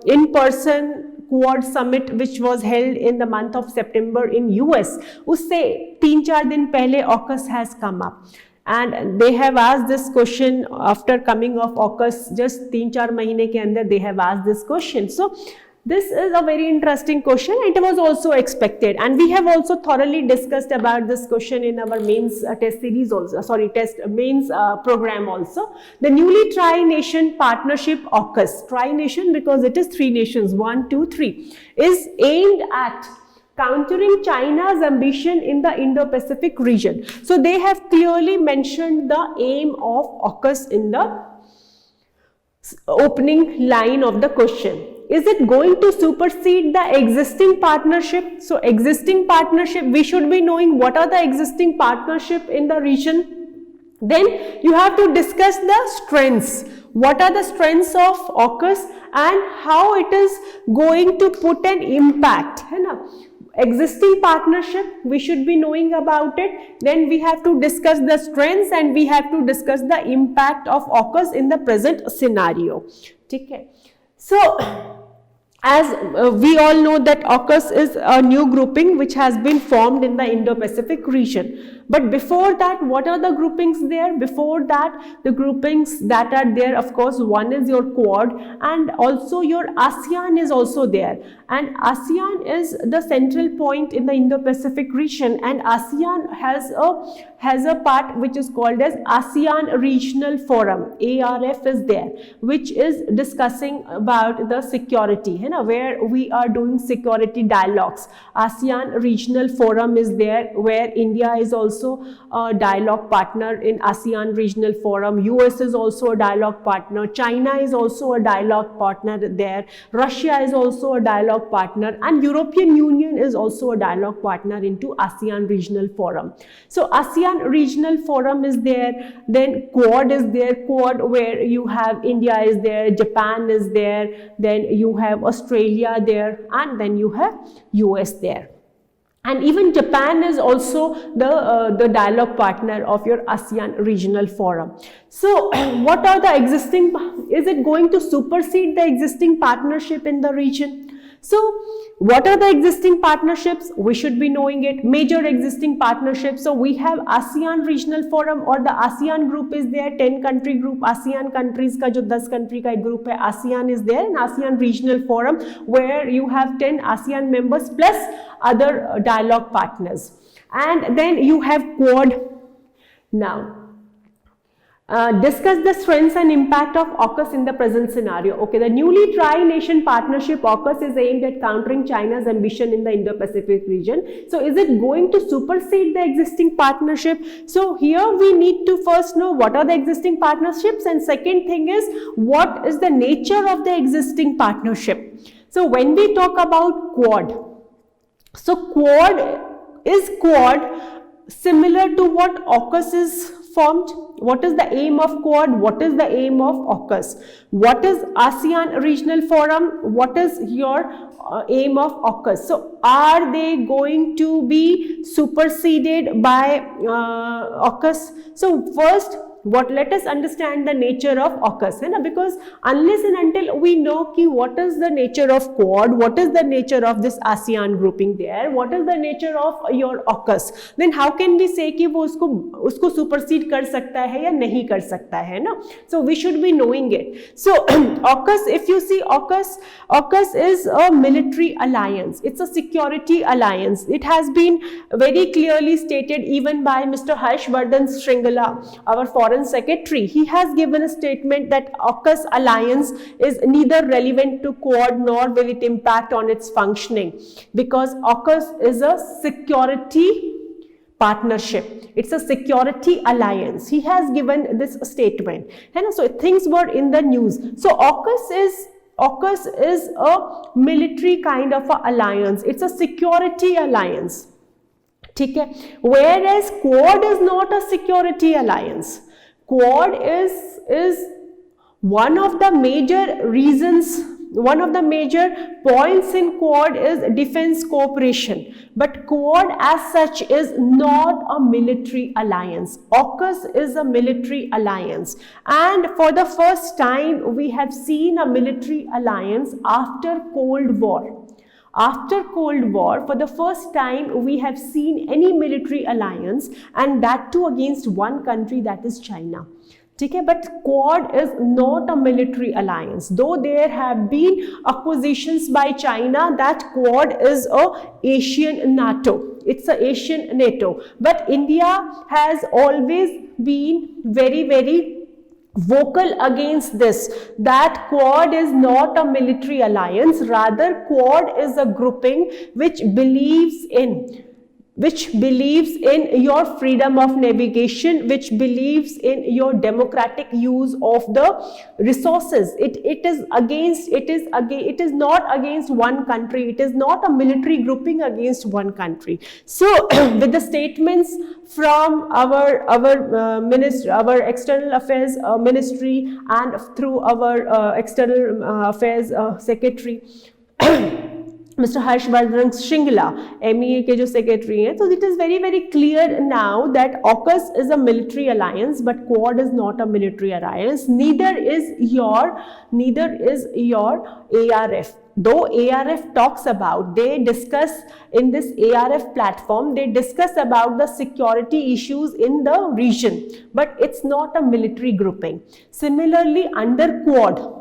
in-person Quad summit which was held in the month of September in US, उससे 3-4 दिन पहले AUKUS has come up. And they have asked this question after coming of AUKUS, just 3-4 महीने के अंदर they have asked this question. So this is a very interesting question. It was also expected, and we have also thoroughly discussed about this question in our mains test series also, mains program also. The newly tri-nation partnership AUKUS, tri-nation because it is 3 nations, 1, 2, 3, is aimed at countering China's ambition in the Indo-Pacific region. So they have clearly mentioned the aim of AUKUS in the opening line of the question. Is it going to supersede the existing partnership? So existing partnership, we should be knowing what are the existing partnership in the region. Then you have to discuss the strengths. What are the strengths of AUKUS and how it is going to put an impact, है ना. Existing partnership, we should be knowing about it. Then we have to discuss the strengths and we have to discuss the impact of AUKUS in the present scenario. Okay. So as we all know that AUKUS is a new grouping which has been formed in the Indo-Pacific region. But before that, what are the groupings there? Before that, the groupings that are there, of course, one is your Quad, and also your ASEAN is also there. And ASEAN is the central point in the Indo-Pacific region, and ASEAN has a part which is called as ASEAN Regional Forum. ARF is there, which is discussing about the security, you know, where we are doing security dialogues. ASEAN Regional Forum is there, where India is also a dialogue partner in ASEAN Regional Forum. US is also a dialogue partner. China is also a dialogue partner there. Russia is also a dialogue partner, and European Union is also a dialogue partner into ASEAN Regional Forum. So ASEAN Regional Forum is there. Then Quad is there. Quad where you have India is there, Japan is there, then you have Australia there, and then you have US there. And even Japan is also the dialogue partner of your ASEAN Regional Forum. So what are the existing, is it going to supersede the existing partnership in the region? So what are the existing partnerships? We should be knowing it. Major existing partnerships. So we have ASEAN Regional Forum, or the ASEAN group is there, 10 country group. ASEAN countries ka jo 10 country ka group hai, ASEAN is there, and ASEAN Regional Forum where you have 10 ASEAN members plus other dialogue partners. And then you have Quad. Now discuss the strengths and impact of AUKUS in the present scenario. Okay, the newly tri-nation partnership AUKUS is aimed at countering China's ambition in the Indo-Pacific region. So is it going to supersede the existing partnership? So here we need to first know what are the existing partnerships, and second thing is what is the nature of the existing partnership. So when we talk about Quad, so Quad similar to what AUKUS is formed. What is the aim of Quad? What is the aim of AUKUS? What is ASEAN Regional Forum? What is your aim of AUKUS? So are they going to be superseded by AUKUS? So first let us understand the nature of AUKUS, है ना, because unless and until we know कि what is the nature of Quad, what is the nature of this ASEAN grouping there, what is the nature of your AUKUS, then how can we say कि वो उसको supersede कर सकता है या नहीं कर सकता है ना. So we should be knowing it. So AUKUS, if you see AUKUS is a military alliance. It's a security alliance. It has been very clearly stated even by Mr. Harshvardhan Shringla, our foreign secretary. He has given a statement that AUKUS alliance is neither relevant to Quad nor will it impact on its functioning, because AUKUS is a security partnership. It's a security alliance. He has given this statement. And so things were in the news. So AUKUS is a military kind of a alliance. It's a security alliance. ठीक है? Whereas Quad is not a security alliance. Quad is one of the major reasons, one of the major points in Quad is defense cooperation, but Quad as such is not a military alliance. AUKUS is a military alliance, and for the first time we have seen a military alliance after Cold War. After Cold War, for the first time we have seen any military alliance, and that too against one country, that is China. Okay, but Quad is not a military alliance, though there have been accusations by China that Quad is a Asian NATO. It's a Asian NATO, but India has always been very vocal against this, that Quad is not a military alliance. Rather, Quad is a grouping which believes in your freedom of navigation, which believes in your democratic use of the resources. It is not against one country. It is not a military grouping against one country. So with the statements from our ministry, our external affairs ministry, and through our external affairs secretary Mr. Harshvardhan Shringla, MEA के जो secretary हैं, so it is very clear now that AUKUS is a military alliance, but Quad is not a military alliance. Neither is your ARF. Though ARF talks about, they discuss in this ARF platform, they discuss about the security issues in the region, but it's not a military grouping. Similarly, under Quad,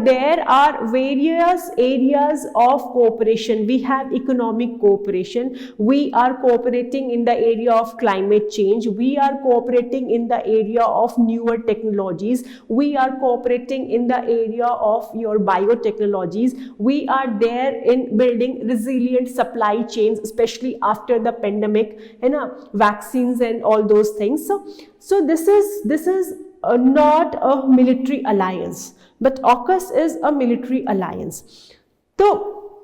there are various areas of cooperation. We have economic cooperation. We are cooperating in the area of climate change. We are cooperating in the area of newer technologies. We are cooperating in the area of your biotechnologies. We are there in building resilient supply chains, especially after the pandemic, vaccines and all those things. So this is not a military alliance, but AUKUS is a military alliance. So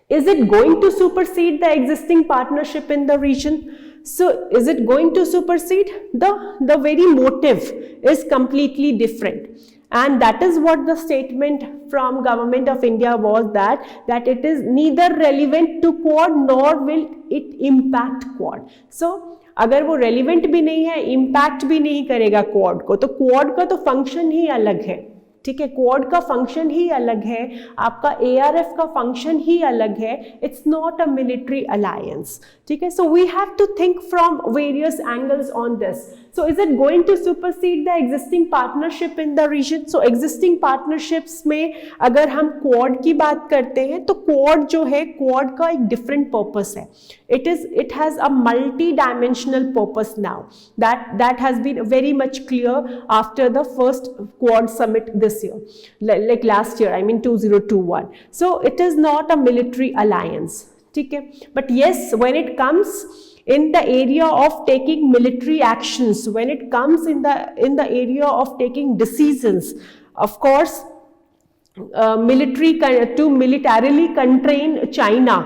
is it going to supersede the existing partnership in the region? So is it going to supersede? The very motive is completely different, and that is what the statement from Government of India was, that it is neither relevant to Quad nor will it impact Quad. So अगर वो relevant भी नहीं है, impact भी नहीं करेगा quad को, तो क्वाड का तो फंक्शन ही अलग है. ठीक है, क्वाड का फंक्शन ही अलग है, आपका ARF का फंक्शन ही अलग है. It's not a military alliance. ठीक है, so we have to think from various angles on this. So is it going to supersede the existing partnership in the region? So existing partnerships में अगर हम Quad की बात करते हैं, तो Quad जो है, Quad का एक different purpose है. It has a multi-dimensional purpose now. That has been very much clear after the first Quad summit this year, like last year, I mean 2021. So it is not a military alliance. ठीक है, but yes, when it comes in the area of taking military actions, when it comes in the area of taking decisions, of course, to militarily contain China,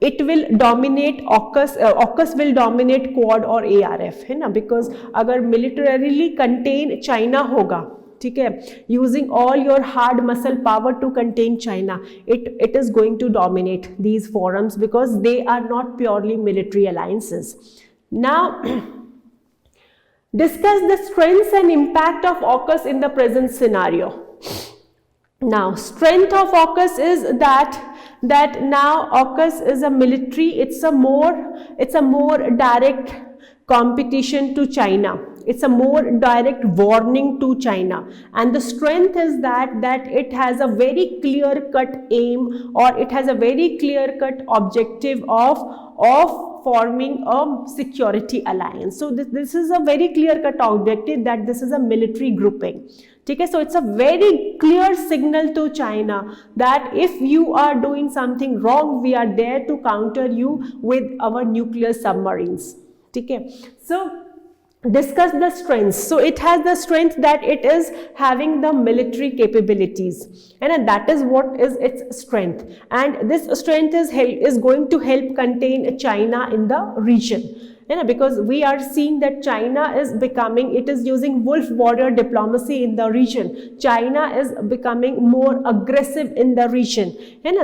it will dominate AUKUS. AUKUS will dominate Quad or ARF, है ना, because अगर militarily contain China होगा, ठीक है, using all your hard muscle power to contain China, it is going to dominate these forums because they are not purely military alliances. Now Discuss the strengths and impact of AUKUS in the present scenario. Now, strength of AUKUS is that now AUKUS is a military, it's a more direct competition to China. It's a more direct warning to China, and the strength is that it has a very clear-cut aim, or it has a very clear-cut objective of forming a security alliance. So this is a very clear-cut objective, that this is a military grouping. Okay, so it's a very clear signal to China that if you are doing something wrong, we are there to counter you with our nuclear submarines. Okay, so discuss the strengths. So it has the strength that it is having the military capabilities, and that is what is its strength, and this strength is going to help contain China in the region. Because we are seeing that China is using wolf warrior diplomacy in the region. China is becoming more aggressive in the region.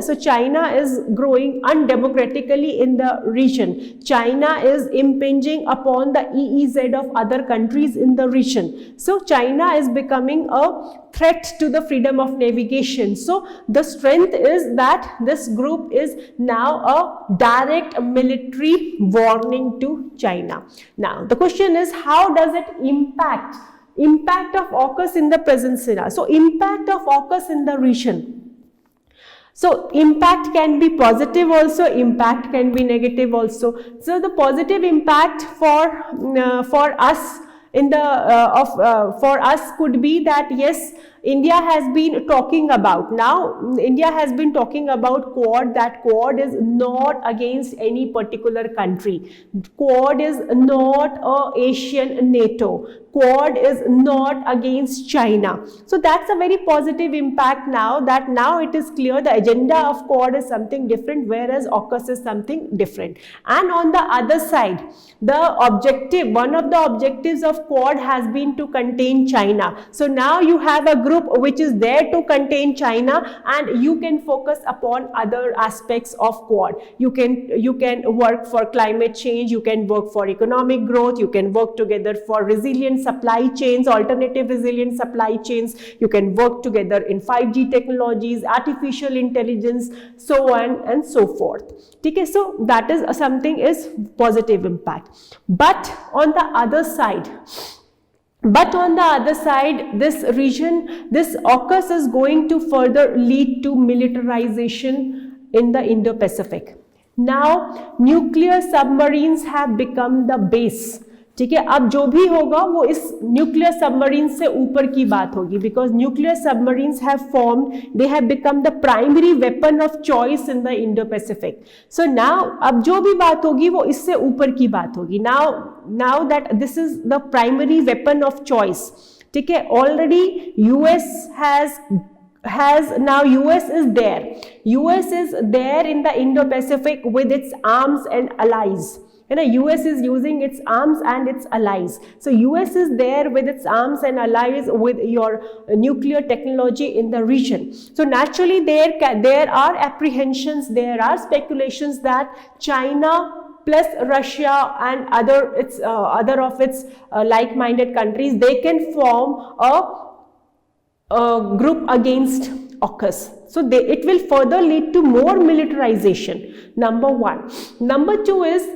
So China is growing undemocratically in the region. China is impinging upon the EEZ of other countries in the region. So China is becoming a threat to the freedom of navigation. So the strength is that this group is now a direct military warning to China. Now the question is, how does it impact of AUKUS in the present scenario? So impact of AUKUS in the region. So impact can be positive also, impact can be negative also. So the positive impact for us for us could be that yes, India has been talking about Quad, that Quad is not against any particular country. Quad is not a Asian NATO. Quad is not against China. So that's a very positive impact now, that now it is clear the agenda of Quad is something different, whereas AUKUS is something different. And on the other side, one of the objectives of Quad has been to contain China. So now you have a group which is there to contain China, and you can focus upon other aspects of Quad. You can work for climate change, you can work for economic growth, you can work together for resilient supply chains, alternative resilient supply chains, you can work together in 5G technologies, artificial intelligence, so on and so forth. Okay, so that is something is positive impact. But on the other side, this region, this AUKUS is going to further lead to militarization in the Indo-Pacific. Now nuclear submarines have become the base. ठीक है, अब जो भी होगा वो इस nuclear submarine से ऊपर की बात होगी, because nuclear submarines have formed, they have become the primary weapon of choice in the Indo Pacific. So now अब जो भी बात होगी वो इससे ऊपर की बात होगी. Now that this is the primary weapon of choice. ठीक है, already US US is there in the Indo-Pacific with its arms and allies. US is using its arms and its allies. So US is there with its arms and allies with your nuclear technology in the region. So naturally there are apprehensions, there are speculations that China plus Russia and other of its like-minded countries, they can form a group against AUKUS. So it will further lead to more militarization, number one. Number two is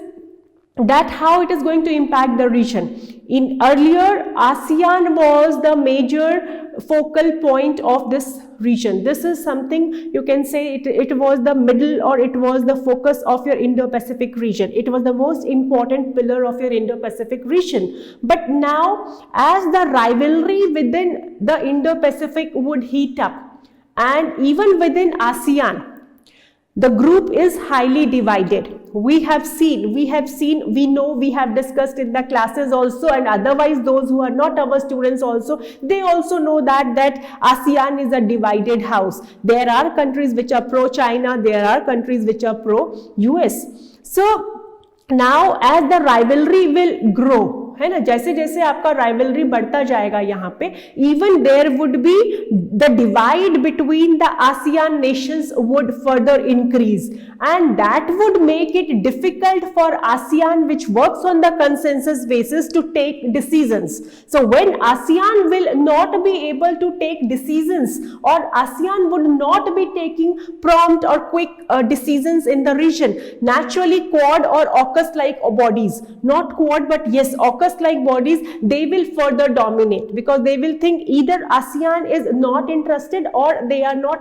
that how it is going to impact the region. In earlier, ASEAN was the major focal point of this region. This is something you can say it was the middle, or it was the focus of your Indo-Pacific region. It was the most important pillar of your Indo-Pacific region. But now, as the rivalry within the Indo-Pacific would heat up, and even within ASEAN, the group is highly divided. We have discussed in the classes also, and otherwise those who are not our students also, they also know that ASEAN is a divided house. There are countries which are pro-China, there are countries which are pro-US. So now as the rivalry will grow, है ना, जैसे जैसे आपका rivalry बढ़ता जाएगा यहाँ पे, even there would be the divide between the ASEAN nations would further increase, and that would make it difficult for ASEAN which works on the consensus basis to take decisions. So when ASEAN will not be able to take decisions, और ASEAN would not be taking prompt or quick decisions in the region, naturally Quad or AUKUS like bodies, not Quad but yes AUKUS like bodies, they will further dominate, because they will think either ASEAN is not interested or they are not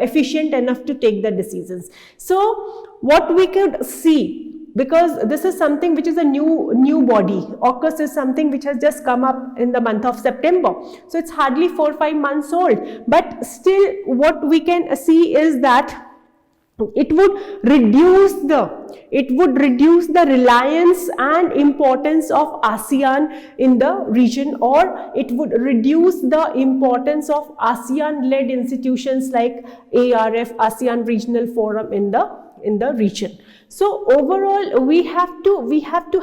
efficient enough to take the decisions. So what we could see, because this is something which is a new body, AUKUS is something which has just come up in the month of September, so it's hardly 4 or 5 months old, but still what we can see is that it would reduce the reliance and importance of ASEAN in the region, or it would reduce the importance of ASEAN led institutions like ARF, ASEAN Regional Forum in the region. So overall we have to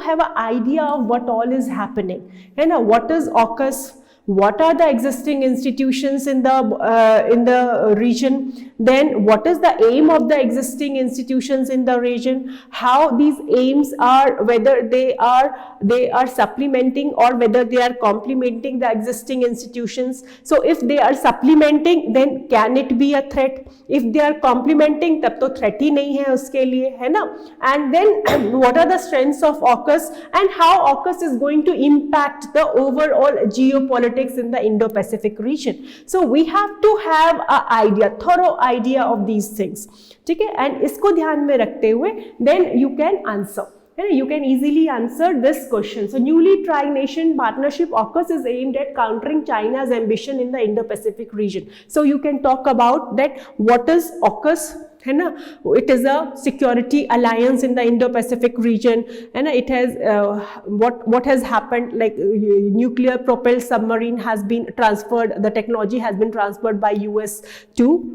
have an idea of what all is happening, and what is AUKUS, what are the existing institutions in the region, then what is the aim of the existing institutions in the region, how these aims are, whether they are supplementing or whether they are complementing the existing institutions. So if they are supplementing, then can it be a threat? If they are complementing, तब तो threat ही नहीं है उसके लिए, है ना? And then what are the strengths of AUKUS and how AUKUS is going to impact the overall geopolitics in the Indo-Pacific region. So we have to have a thorough idea of these things, ठीक है? And इसको ध्यान में रखते हुए then you can answer. You can easily answer this question. So newly tri-nation partnership AUKUS is aimed at countering China's ambition in the Indo-Pacific region. So you can talk about that. What is AUKUS? है ना, it is a security alliance in the Indo-Pacific region, and it has what has happened, like nuclear propelled submarine has been transferred, the technology has been transferred by US to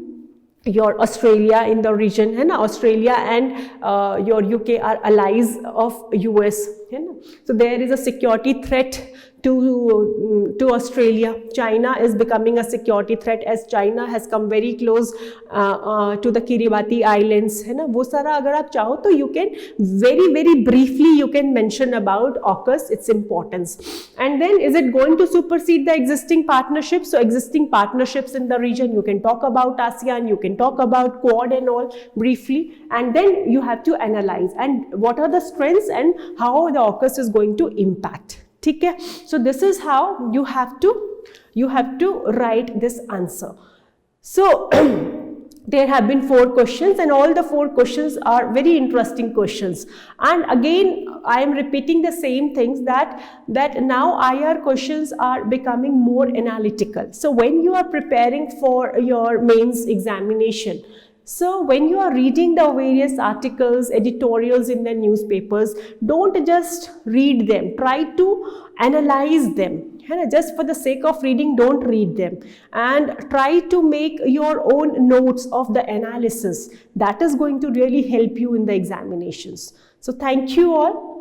your Australia in the region, है ना, Australia and your UK are allies of US, है ना. So there is a security threat to Australia. China is becoming a security threat as China has come very close to the Kiribati Islands, है ना. वो सारा अगर आप चाहो तो you can very briefly you can mention about AUKUS, its importance. And then is it going to supersede the existing partnerships? So existing partnerships in the region, you can talk about ASEAN, you can talk about Quad and all briefly, and then you have to analyze and what are the strengths and how the AUKUS is going to impact. ठीक है? So this is how you have to write this answer. So there have been 4 questions and all the 4 questions are very interesting questions, and again I am repeating the same things that now IR questions are becoming more analytical. So when you are preparing for your mains examination, so when you are reading the various articles, editorials in the newspapers, don't just read them, try to analyze them, है ना. Just for the sake of reading, don't read them, and try to make your own notes of the analysis. That is going to really help you in the examinations. So thank you all.